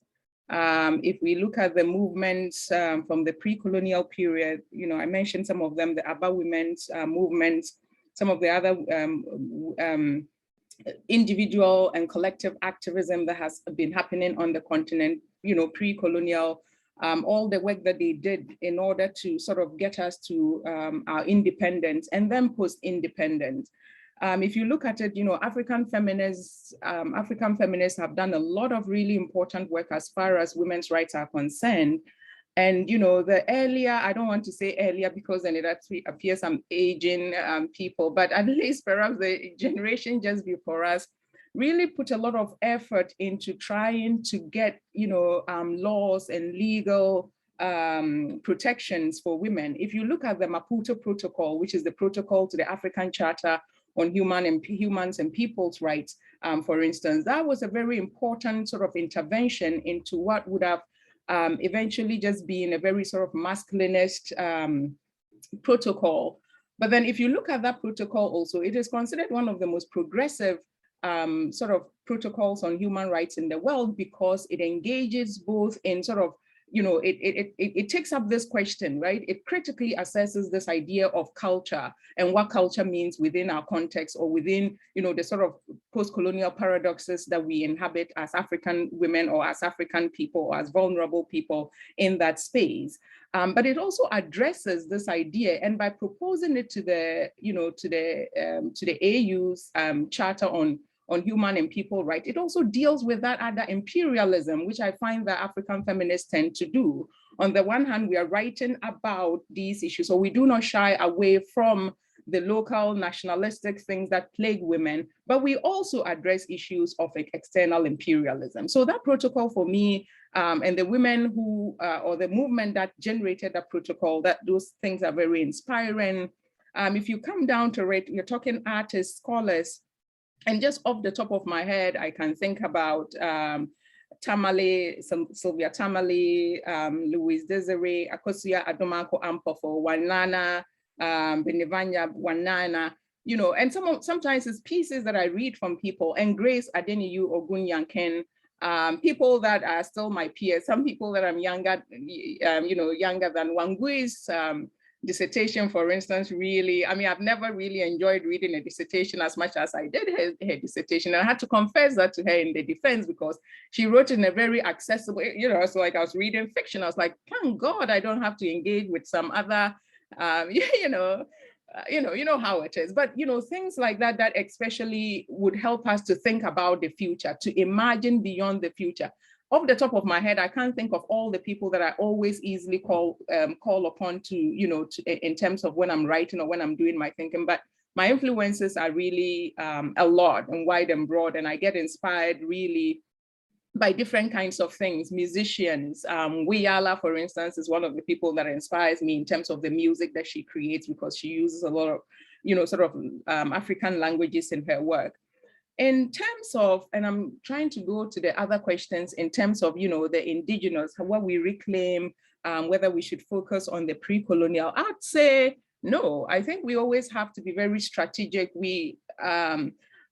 If we look at the movements from the pre-colonial period, you know, I mentioned some of them, the ABBA women's movements, some of the other individual and collective activism that has been happening on the continent, you know, pre-colonial, all the work that they did in order to sort of get us to our independence and then post-independence. If you look at it, you know, African feminists have done a lot of really important work as far as women's rights are concerned. And, you know, the earlier, I don't want to say earlier because then it actually appears I'm aging people, but at least perhaps the generation just before us really put a lot of effort into trying to get, you know, laws and legal protections for women. If you look at the Maputo Protocol, which is the protocol to the African Charter on Humans and People's Rights, for instance, that was a very important sort of intervention into what would have eventually just being a very sort of masculinist protocol. But then if you look at that protocol also, it is considered one of the most progressive sort of protocols on human rights in the world because it engages both in sort of, you know, it takes up this question, right? It critically assesses this idea of culture and what culture means within our context or within, you know, the sort of post-colonial paradoxes that we inhabit as African women or as African people or as vulnerable people in that space. But it also addresses this idea, and by proposing it to the, you know, to the AU's Charter on Human and People Rights, it also deals with that other imperialism, which I find that African feminists tend to do. On the one hand, we are writing about these issues, so we do not shy away from the local nationalistic things that plague women, but we also address issues of external imperialism. So that protocol for me, and the women who, or the movement that generated that protocol, that those things are very inspiring. If you come down to it, you're talking artists, scholars, and just off the top of my head, I can think about Tamale, Sylvia Tamale, Louise Desiree, Akosua Adomako Ampofo, Wanana, Benevanya Wanana, you know, and sometimes it's pieces that I read from people, and Grace Adeniyi Ogunyanken, people that are still my peers, some people that I'm younger, you know, younger than Wangui's dissertation, for instance, really, I mean, I've never really enjoyed reading a dissertation as much as I did her dissertation. And I had to confess that to her in the defense because she wrote in a very accessible, you know, so like I was reading fiction, I was like, thank God I don't have to engage with some other, you know how it is. But, you know, things like that, that especially would help us to think about the future, to imagine beyond the future. Off the top of my head, I can't think of all the people that I always easily call upon to, you know, in terms of when I'm writing or when I'm doing my thinking, but my influences are really a lot and wide and broad, and I get inspired really by different kinds of things. Musicians, Wiyala, for instance, is one of the people that inspires me in terms of the music that she creates, because she uses a lot of, you know, sort of African languages in her work. In terms of, and I'm trying to go to the other questions in terms of, you know, the indigenous, what we reclaim, whether we should focus on the pre-colonial, I'd say no. I think we always have to be very strategic. We,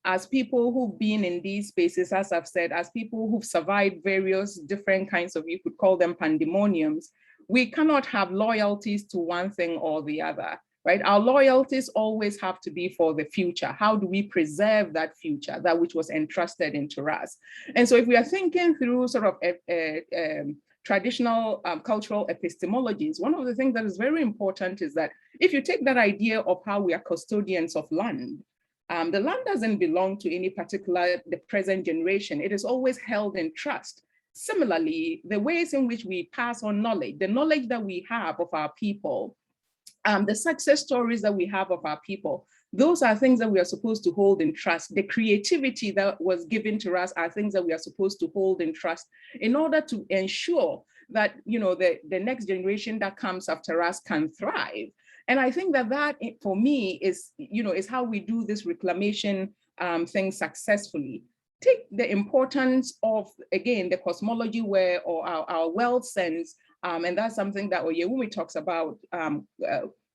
as people who've been in these spaces, as I've said, as people who've survived various different kinds of, you could call them pandemoniums, we cannot have loyalties to one thing or the other. Right? Our loyalties always have to be for the future. How do we preserve that future, that which was entrusted into us? And so if we are thinking through sort of traditional cultural epistemologies, one of the things that is very important is that if you take that idea of how we are custodians of land, The land doesn't belong to any particular, the present generation. It is always held in trust. Similarly, the ways in which we pass on knowledge, the knowledge that we have of our people, the success stories that we have of our people, those are things that we are supposed to hold in trust. The creativity that was given to us are things that we are supposed to hold in trust in order to ensure that, you know, the next generation that comes after us can thrive. And I think that that, for me, is, you know, is how we do this reclamation thing successfully. Take the importance of, again, the cosmology where, or our world sense, and that's something that Oyewumi talks about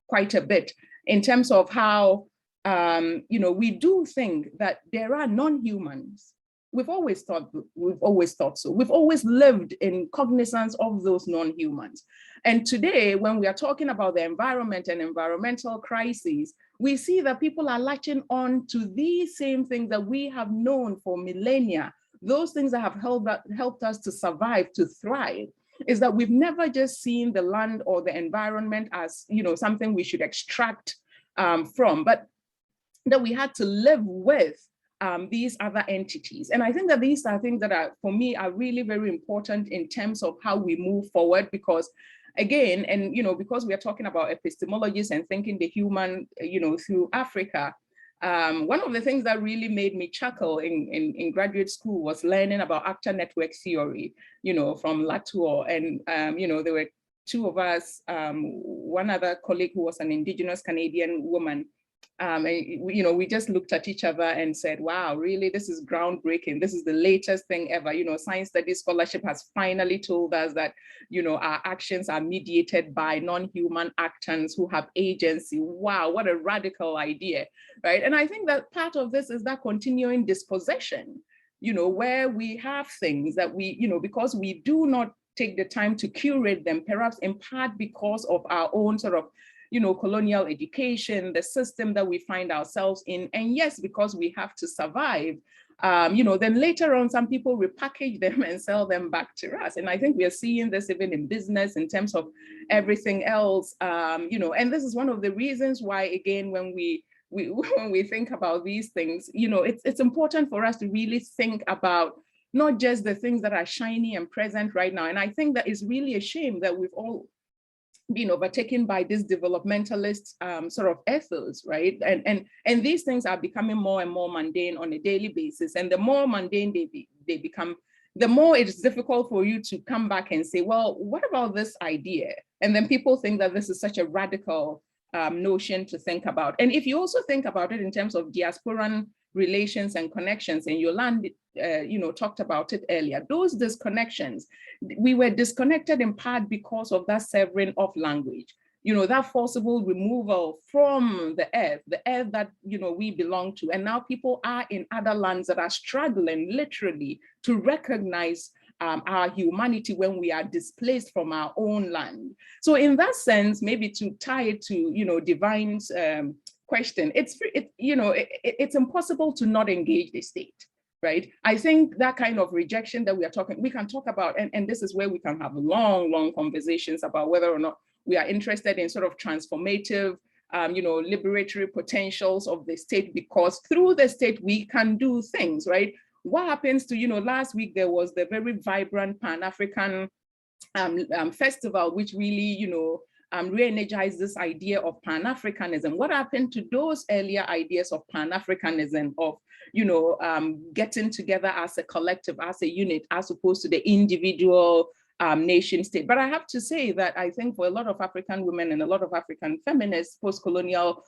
quite a bit in terms of how, you know, we do think that there are non-humans. We've always thought so. We've always lived in cognizance of those non-humans. And today, when we are talking about the environment and environmental crises, we see that people are latching on to these same things that we have known for millennia, those things that have helped us to survive, to thrive, is that we've never just seen the land or the environment as, you know, something we should extract from, but that we had to live with these other entities. And I think that these are things that are, for me, are really very important in terms of how we move forward, because again, and, you know, because we are talking about epistemologies and thinking the human, you know, through Africa, one of the things that really made me chuckle in graduate school was learning about actor network theory, you know, from Latour. And, you know, there were two of us, one other colleague who was an Indigenous Canadian woman. And, you know, we just looked at each other and said, wow, really, this is groundbreaking. This is the latest thing ever. You know, science studies scholarship has finally told us that, you know, our actions are mediated by non-human actors who have agency. Wow, what a radical idea, right? And I think that part of this is that continuing dispossession, you know, where we have things that we, you know, because we do not take the time to curate them, perhaps in part because of our own sort of, you know, colonial education, the system that we find ourselves in. And yes, because we have to survive, you know, then later on, some people repackage them and sell them back to us. And I think we are seeing this even in business in terms of everything else, you know, and this is one of the reasons why, again, when we think about these things, you know, it's important for us to really think about not just the things that are shiny and present right now. And I think that it's really a shame that we've all been overtaken by this developmentalist sort of ethos, right? And these things are becoming more and more mundane on a daily basis. And the more mundane they become, the more it's difficult for you to come back and say, well, what about this idea? And then people think that this is such a radical notion to think about. And if you also think about it in terms of diasporan relations and connections, and Yolande, you know, talked about it earlier, those disconnections, we were disconnected in part because of that severing of language, you know, that forcible removal from the earth that, you know, we belong to. And now people are in other lands that are struggling literally to recognize our humanity when we are displaced from our own land. So in that sense, maybe to tie it to, you know, Divine's question, it's impossible to not engage the state, right? I think that kind of rejection that we can talk about, and this is where we can have long conversations about whether or not we are interested in sort of transformative, you know, liberatory potentials of the state, because through the state, we can do things, right? What happens to, you know, last week there was the very vibrant Pan-African festival, which really, you know, re-energized this idea of Pan-Africanism. What happened to those earlier ideas of Pan-Africanism, of, you know, getting together as a collective, as a unit, as opposed to the individual nation state? But I have to say that I think for a lot of African women and a lot of African feminists, post-colonial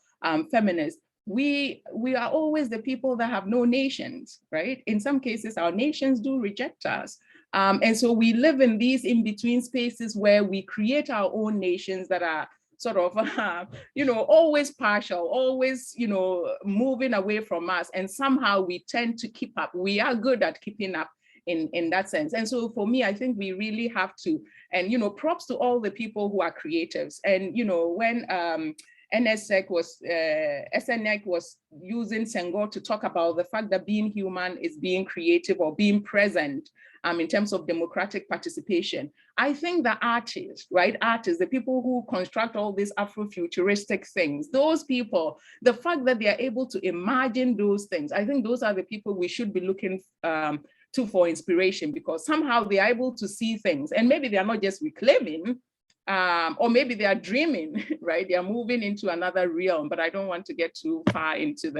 feminists, we are always the people that have no nations, right? In some cases, our nations do reject us. And so we live in these in-between spaces where we create our own nations that are sort of, you know, always partial, always, you know, moving away from us. And somehow we tend to keep up. We are good at keeping up in that sense. And so for me, I think we really have to, and, you know, props to all the people who are creatives. And, you know, when SNEC was using Senghor to talk about the fact that being human is being creative or being present in terms of democratic participation. I think the artists, right? Artists, the people who construct all these Afrofuturistic things, those people, the fact that they are able to imagine those things, I think those are the people we should be looking to for inspiration, because somehow they are able to see things, and maybe they are not just reclaiming, or maybe they are dreaming, right? They are moving into another realm, but I don't want to get too far into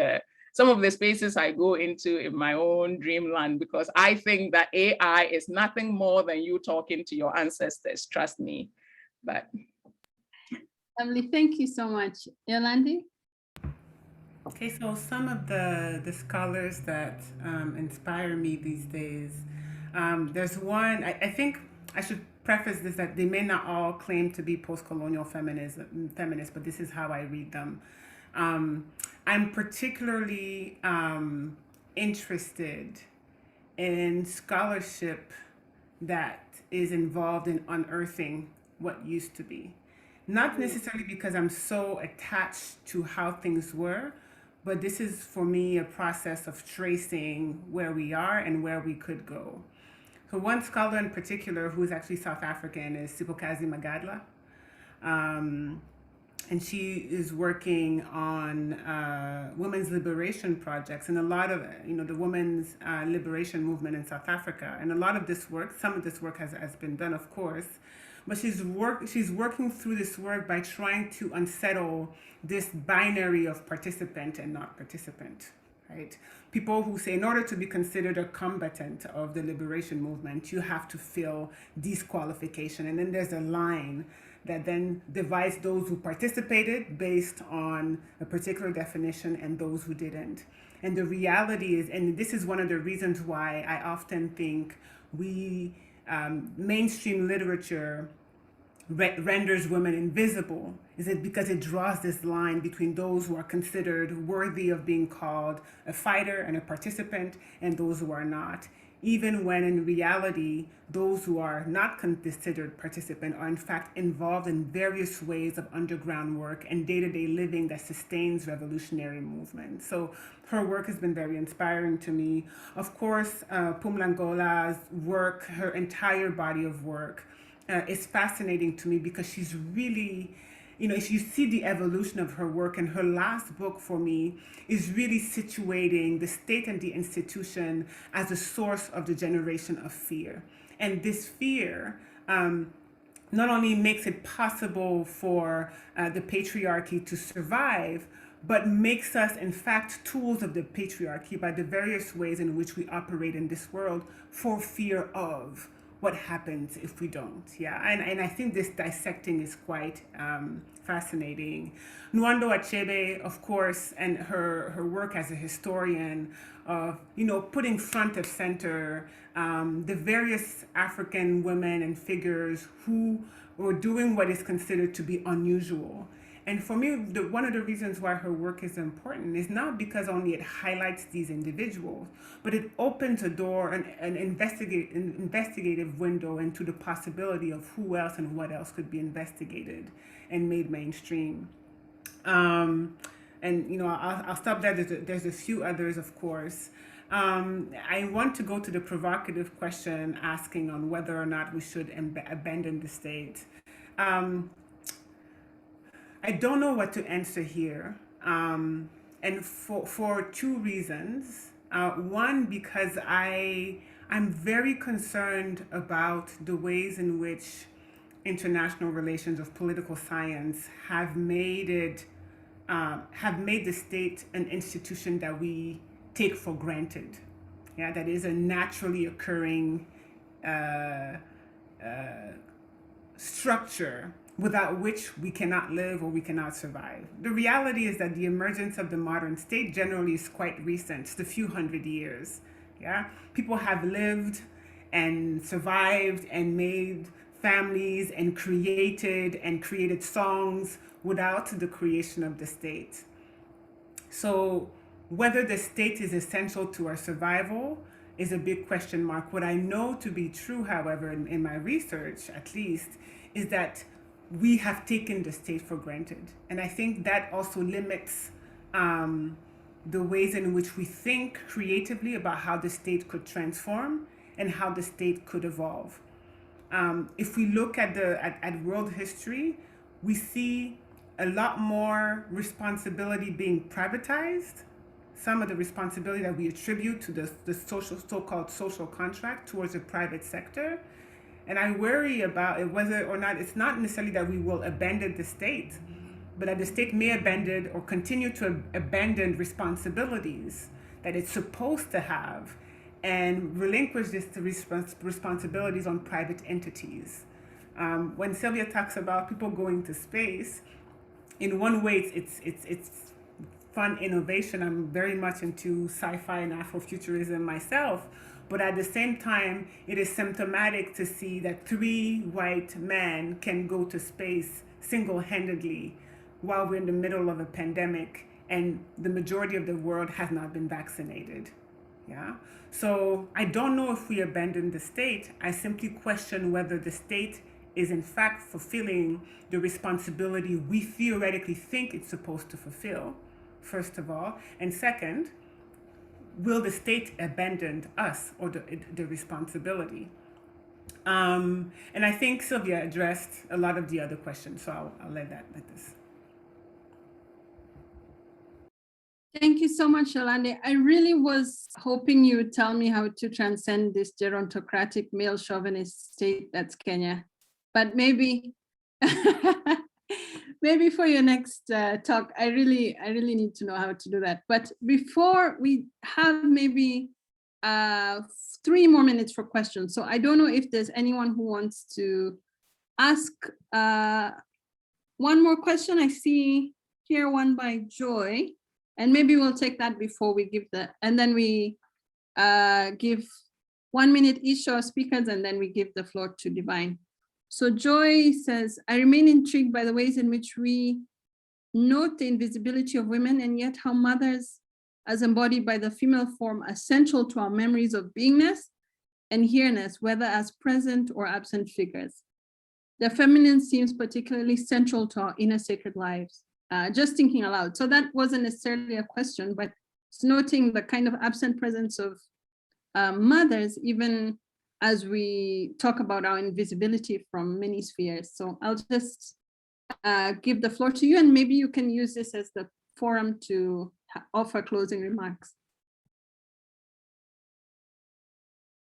some of the spaces I go into in my own dreamland, because I think that AI is nothing more than you talking to your ancestors, trust me. But Lovely, thank you so much. Yolande? Okay, so some of the scholars that inspire me these days, there's one, I think I should preface this that they may not all claim to be post-colonial feminists, but this is how I read them. I'm particularly interested in scholarship that is involved in unearthing what used to be. Not necessarily because I'm so attached to how things were, but this is for me a process of tracing where we are and where we could go. So one scholar in particular, who is actually South African, is Sipokazi Magadla. And she is working on women's liberation projects and a lot of, the women's liberation movement in South Africa. And a lot of this work, some of this work has been done, of course, but she's working through this work by trying to unsettle this binary of participant and not participant, right? People who say in order to be considered a combatant of the liberation movement, you have to fill disqualification. And then there's a line that then divides those who participated based on a particular definition and those who didn't. And the reality is, and this is one of the reasons why I often think mainstream literature renders women invisible, is it because it draws this line between those who are considered worthy of being called a fighter and a participant and those who are not, even when in reality, those who are not considered participant are in fact involved in various ways of underground work and day-to-day living that sustains revolutionary movement. So her work has been very inspiring to me. Of course, Pumlangola's work, her entire body of work, is fascinating to me because she's really, if you see the evolution of her work, and her last book for me is really situating the state and the institution as a source of the generation of fear. And this fear not only makes it possible for the patriarchy to survive, but makes us, in fact, tools of the patriarchy by the various ways in which we operate in this world for fear of what happens if we don't. Yeah, and I think this dissecting is quite fascinating. Nwando Achebe, of course, and her work as a historian of, putting front of center the various African women and figures who were doing what is considered to be unusual. And for me, one of the reasons why her work is important is not because only it highlights these individuals, but it opens a door, an investigative window into the possibility of who else and what else could be investigated and made mainstream. And I'll stop there. There's a few others, of course. I want to go to the provocative question asking on whether or not we should abandon the state. I don't know what to answer here, and for two reasons. One, because I'm very concerned about the ways in which international relations of political science have made the state an institution that we take for granted. Yeah, that is a naturally occurring structure without which we cannot live or we cannot survive. The reality is that the emergence of the modern state generally is quite recent, it's a few hundred years. Yeah, people have lived and survived and made families and created songs without the creation of the state. So whether the state is essential to our survival is a big question mark. What I know to be true, however, in my research at least, is that we have taken the state for granted. And I think that also limits the ways in which we think creatively about how the state could transform and how the state could evolve. If we look at world history, we see a lot more responsibility being privatized. Some of the responsibility that we attribute to the so-called social contract towards the private sector. And I worry about it, whether or not, it's not necessarily that we will abandon the state, but that the state may abandon or continue to abandon responsibilities that it's supposed to have and relinquish this to responsibilities on private entities. When Sylvia talks about people going to space, in one way it's fun innovation. I'm very much into sci-fi and Afrofuturism myself, but at the same time, it is symptomatic to see that 3 white men can go to space single-handedly while we're in the middle of a pandemic and the majority of the world has not been vaccinated. Yeah. So I don't know if we abandon the state. I simply question whether the state is in fact fulfilling the responsibility we theoretically think it's supposed to fulfill, first of all. And second, will the state abandon us or the responsibility? And I think Sylvia addressed a lot of the other questions, so I'll let that like this. Thank you so much, Yolande. I really was hoping you would tell me how to transcend this gerontocratic male chauvinist state that's Kenya, but maybe, maybe for your next talk, I really need to know how to do that. But before we have maybe 3 more minutes for questions. So I don't know if there's anyone who wants to ask one more question. I see here one by Joy. And maybe we'll take that before we give and then we give 1 minute each to our speakers, and then we give the floor to Divine. So Joy says, I remain intrigued by the ways in which we note the invisibility of women, and yet how mothers, as embodied by the female form, are central to our memories of beingness and here-ness, whether as present or absent figures. The feminine seems particularly central to our inner sacred lives. Just thinking aloud. So that wasn't necessarily a question, but it's noting the kind of absent presence of mothers, even as we talk about our invisibility from many spheres. So I'll just give the floor to you, and maybe you can use this as the forum to offer closing remarks.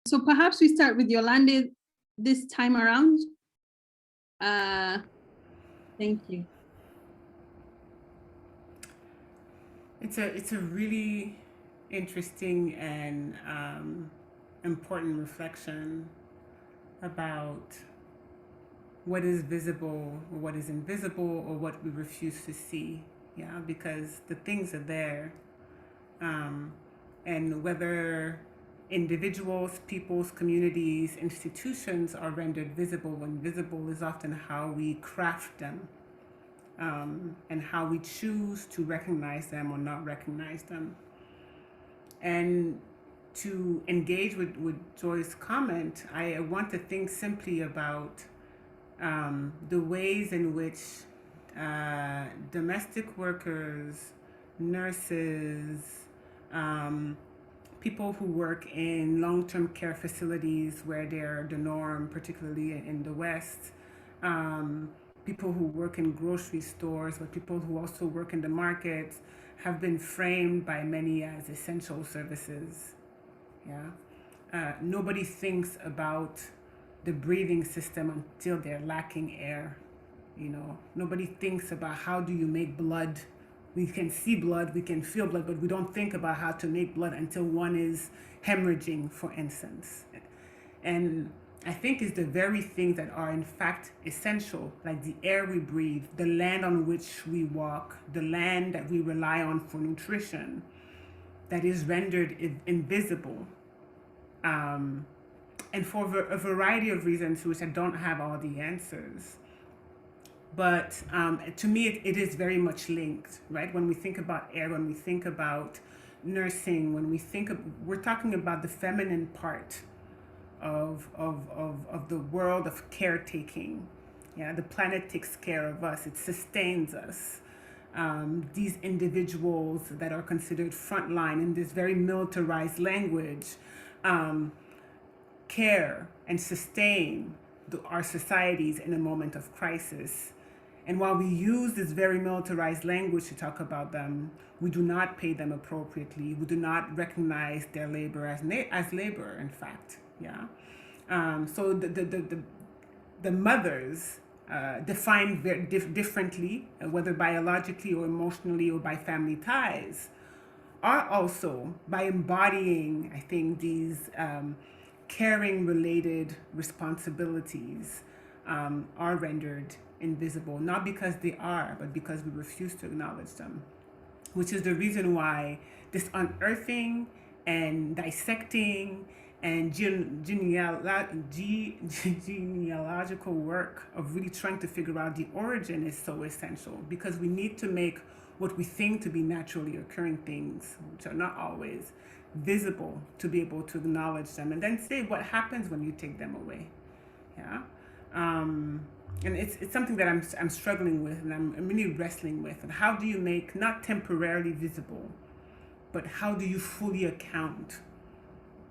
So perhaps we start with Yolande this time around. Thank you. It's a really interesting and important reflection about what is visible or what is invisible or what we refuse to see. Yeah, because the things are there, and whether individuals, peoples, communities, institutions are rendered visible when visible is often how we craft them. And how we choose to recognize them or not recognize them. And to engage with Joy's comment, I want to think simply about the ways in which domestic workers, nurses, people who work in long-term care facilities where they're the norm, particularly in the West, people who work in grocery stores, but people who also work in the markets have been framed by many as essential services. Yeah, nobody thinks about the breathing system until they're lacking air. You know, nobody thinks about how do you make blood. We can see blood, we can feel blood, but we don't think about how to make blood until one is hemorrhaging, for instance. And I think it's the very things that are in fact essential, like the air we breathe, the land on which we walk, the land that we rely on for nutrition, that is rendered invisible. And for a variety of reasons, to which I don't have all the answers. But to me, it is very much linked, right? When we think about air, when we think about nursing, when we think we're talking about the feminine part of the world of caretaking. Yeah, the planet takes care of us. It sustains us. These individuals that are considered frontline in this very militarized language care and sustain our societies in a moment of crisis. And while we use this very militarized language to talk about them, we do not pay them appropriately. We do not recognize their labor as labor, in fact. Yeah. So the mothers defined very differently, whether biologically or emotionally or by family ties, are also, by embodying, I think, these caring related responsibilities, are rendered invisible, not because they are, but because we refuse to acknowledge them, which is the reason why this unearthing and dissecting and genealogical work of really trying to figure out the origin is so essential, because we need to make what we think to be naturally occurring things, which are not always visible, to be able to acknowledge them and then say what happens when you take them away. Yeah. And it's something that I'm struggling with, and I'm really wrestling with. And how do you make, not temporarily visible, but how do you fully account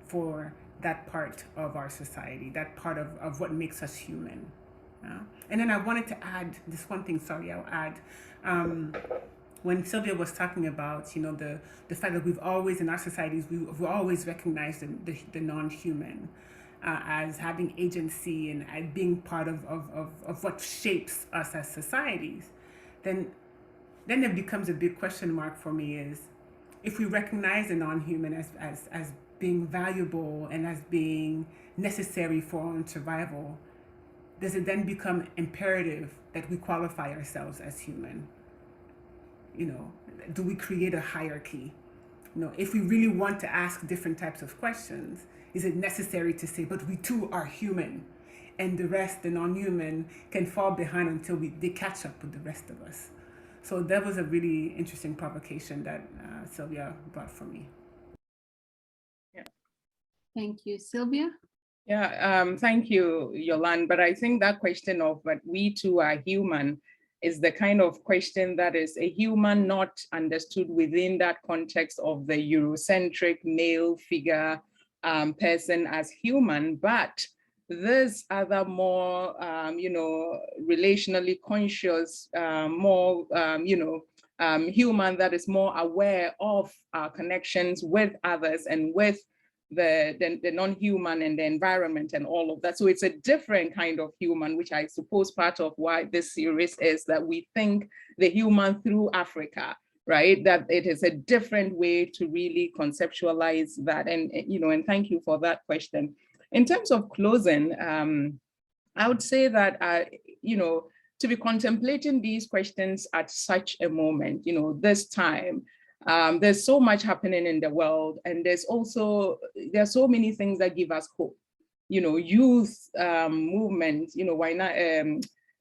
for that part of our society, that part of what makes us human? And then I wanted to add this one thing, sorry, I'll add. When Sylvia was talking about, you know, the fact that we've always, in our societies, we've always recognized the non-human as having agency and being part of what shapes us as societies, then it becomes a big question mark for me, is if we recognize the non-human as being valuable and as being necessary for our own survival, does it then become imperative that we qualify ourselves as human? You know, do we create a hierarchy? You know, if we really want to ask different types of questions, is it necessary to say, but we too are human, and the rest, the non-human, can fall behind until they catch up with the rest of us? So that was a really interesting provocation that Sylvia brought for me. Yeah. Thank you, Sylvia. Yeah, thank you, Yolande. But I think that question of but we too are human is the kind of question that is a human not understood within that context of the Eurocentric male figure person as human, but this other more, relationally conscious, more, human that is more aware of our connections with others and with the non-human and the environment and all of that. So it's a different kind of human, which I suppose part of why this series is that we think the human through Africa, right? That it is a different way to really conceptualize that. And thank you for that question. In terms of closing, I would say that, to be contemplating these questions at such a moment, this time, there's so much happening in the world, and there's so many things that give us hope. Youth movement, why not?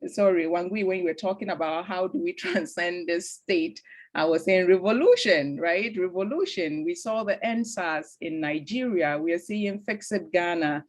When you were talking about how do we transcend this state, I was saying revolution, right? Revolution. We saw the NSAS in Nigeria. We are seeing Fix It Ghana.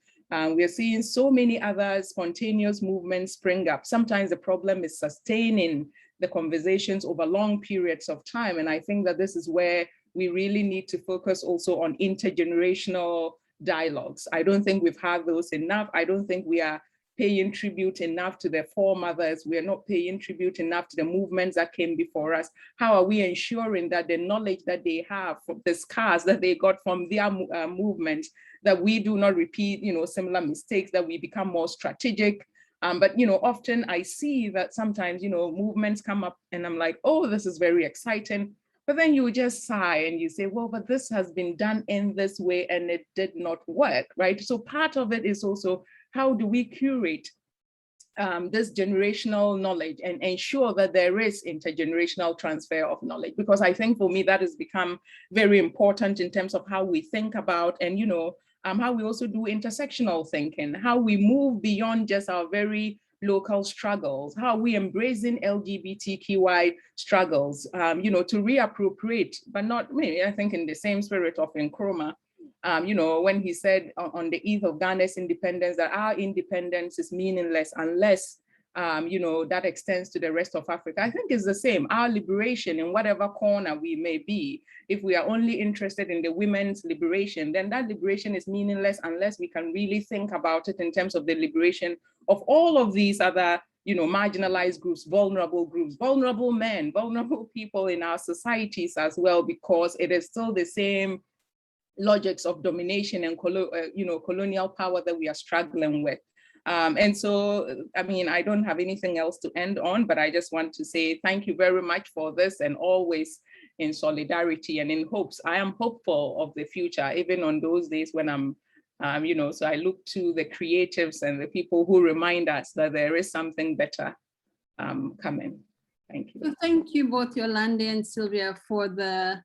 We are seeing so many other spontaneous movements spring up. Sometimes the problem is sustaining the conversations over long periods of time. And I think that this is where we really need to focus also on intergenerational dialogues. I don't think we've had those enough. I don't think we are paying tribute enough to their foremothers. We are not paying tribute enough to the movements that came before us. How are we ensuring that the knowledge that they have, from the scars that they got from their movement, that we do not repeat, similar mistakes, that we become more strategic? But often I see that sometimes, movements come up and I'm like, oh, this is very exciting. But then you just sigh and you say, well, but this has been done in this way and it did not work, right? So part of it is also, how do we curate this generational knowledge and ensure that there is intergenerational transfer of knowledge? Because I think for me, that has become very important in terms of how we think about and, how we also do intersectional thinking, how we move beyond just our very local struggles, how we embracing LGBTQI struggles, to reappropriate, but not maybe, I think in the same spirit of Nkrumah, when he said on the eve of Ghana's independence that our independence is meaningless unless that extends to the rest of Africa, I think is the same. Our liberation in whatever corner we may be, if we are only interested in the women's liberation, then that liberation is meaningless unless we can really think about it in terms of the liberation of all of these other, marginalized groups, vulnerable men, vulnerable people in our societies as well, because it is still the same logics of domination and colonial power that we are struggling with. And so, I mean, I don't have anything else to end on, but I just want to say thank you very much for this, and always in solidarity and in hopes. I am hopeful of the future, even on those days when I'm, so I look to the creatives and the people who remind us that there is something better coming. Thank you. So thank you both, Yolande and Sylvia, for the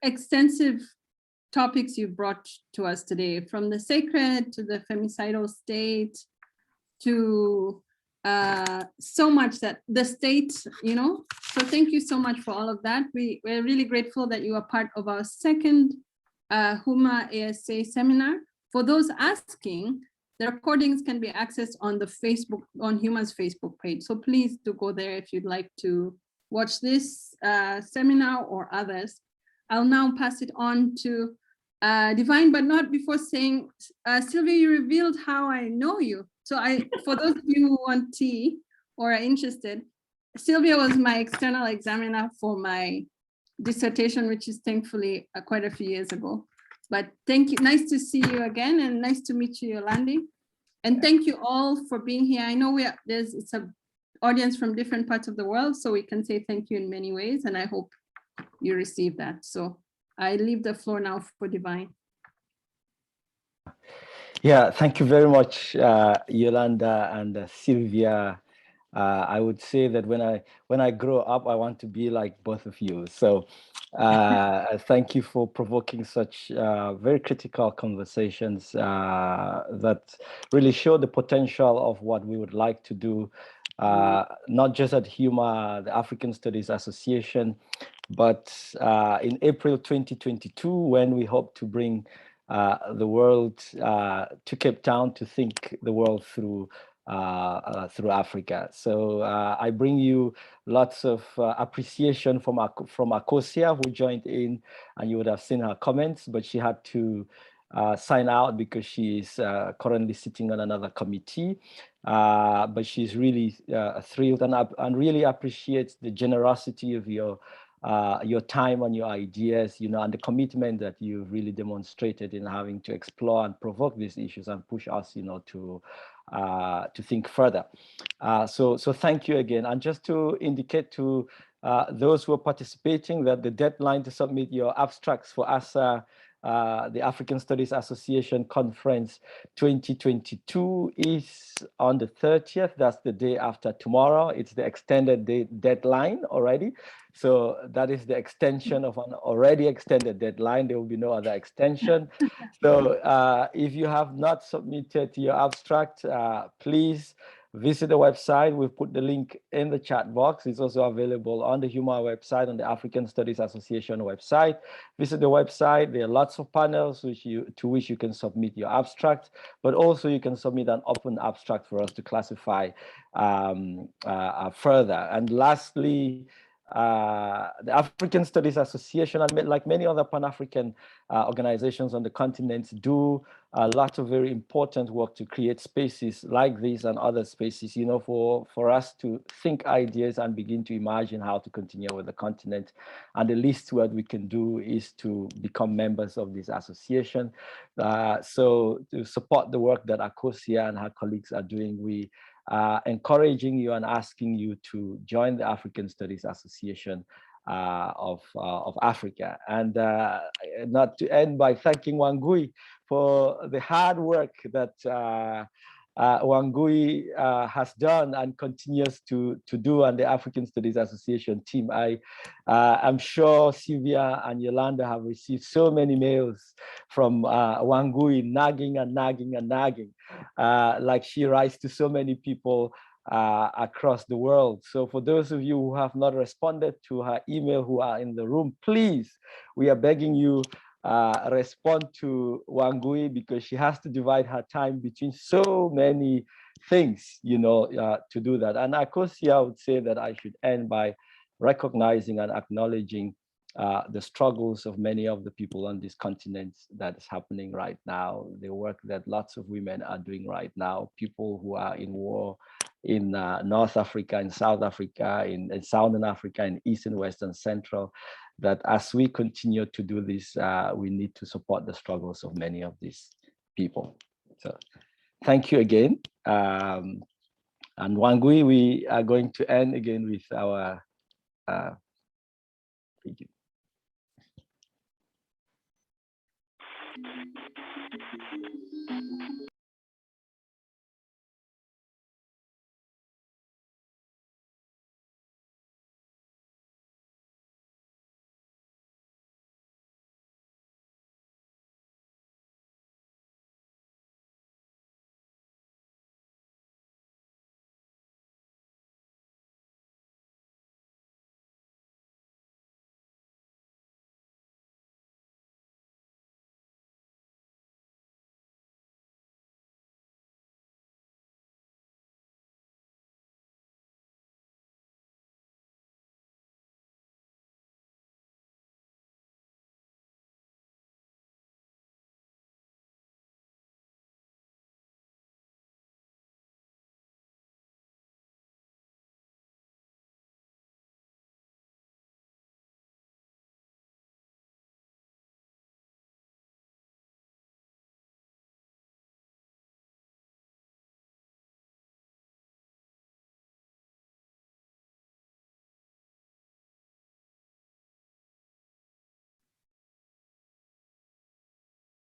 extensive topics you brought to us today, from the sacred to the femicidal state to so much that the state, so thank you so much for all of that. We're really grateful that you are part of our second HUMA-ASAA seminar. For those asking, the recordings can be accessed on the on HUMA's Facebook page. So please do go there if you'd like to watch this seminar or others. I'll now pass it on to Divine, but not before saying, Sylvia, you revealed how I know you. So for those of you who want tea or are interested, Sylvia was my external examiner for my dissertation, which is thankfully quite a few years ago. But thank you, nice to see you again, and nice to meet you, Yolande. And thank you all for being here. I know it's an audience from different parts of the world, so we can say thank you in many ways, and I hope you receive that. So I leave the floor now for Divine. Yeah, thank you very much, Yolanda and Sylvia. I would say that when I grow up, I want to be like both of you. So thank you for provoking such very critical conversations that really show the potential of what we would like to do, not just at HUMA, the African Studies Association, but in April 2022, when we hope to bring the world to Cape Town to think the world through Africa. So I bring you lots of appreciation from Akosia, who joined in, and you would have seen her comments, but she had to sign out because she is currently sitting on another committee. But she's really thrilled and really appreciates the generosity of your time and your ideas, and the commitment that you've really demonstrated in having to explore and provoke these issues and push us, to think further. So thank you again. And just to indicate to those who are participating that the deadline to submit your abstracts for ASAA, the African Studies Association Conference 2022, is on the 30th. That's the day after tomorrow. It's the extended deadline already. So that is the extension of an already extended deadline. There will be no other extension. So if you have not submitted your abstract, please visit the website. We've put the link in the chat box. It's also available on the HUMA website, on the African Studies Association website. Visit the website. There are lots of panels to which you can submit your abstract, but also you can submit an open abstract for us to classify further. And lastly, the African Studies Association, and like many other Pan-African organizations on the continent, do a lot of very important work to create spaces like this and other spaces, for us to think ideas and begin to imagine how to continue with the continent. And the least what we can do is to become members of this association. So to support the work that Akosia and her colleagues are doing, we encouraging you and asking you to join the African Studies Association of Africa. And not to end by thanking Wangui for the hard work that Wangui has done and continues to do on the African Studies Association team. I'm sure Sylvia and Yolande have received so many mails from Wangui, nagging, like she writes to so many people across the world. So for those of you who have not responded to her email, who are in the room, please, we are begging you, respond to Wangui because she has to divide her time between so many things, you know, to do that. And Akosia would say that I should end by recognizing and acknowledging the struggles of many of the people on this continent that is happening right now, the work that lots of women are doing right now, people who are in war in North Africa, in South Africa, in Southern Africa, in East and West and Central, that as we continue to do this, we need to support the struggles of many of these people. So thank you again. And Wangui, we are going to end again with our thank you.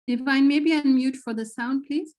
Divine, maybe unmute for the sound, please.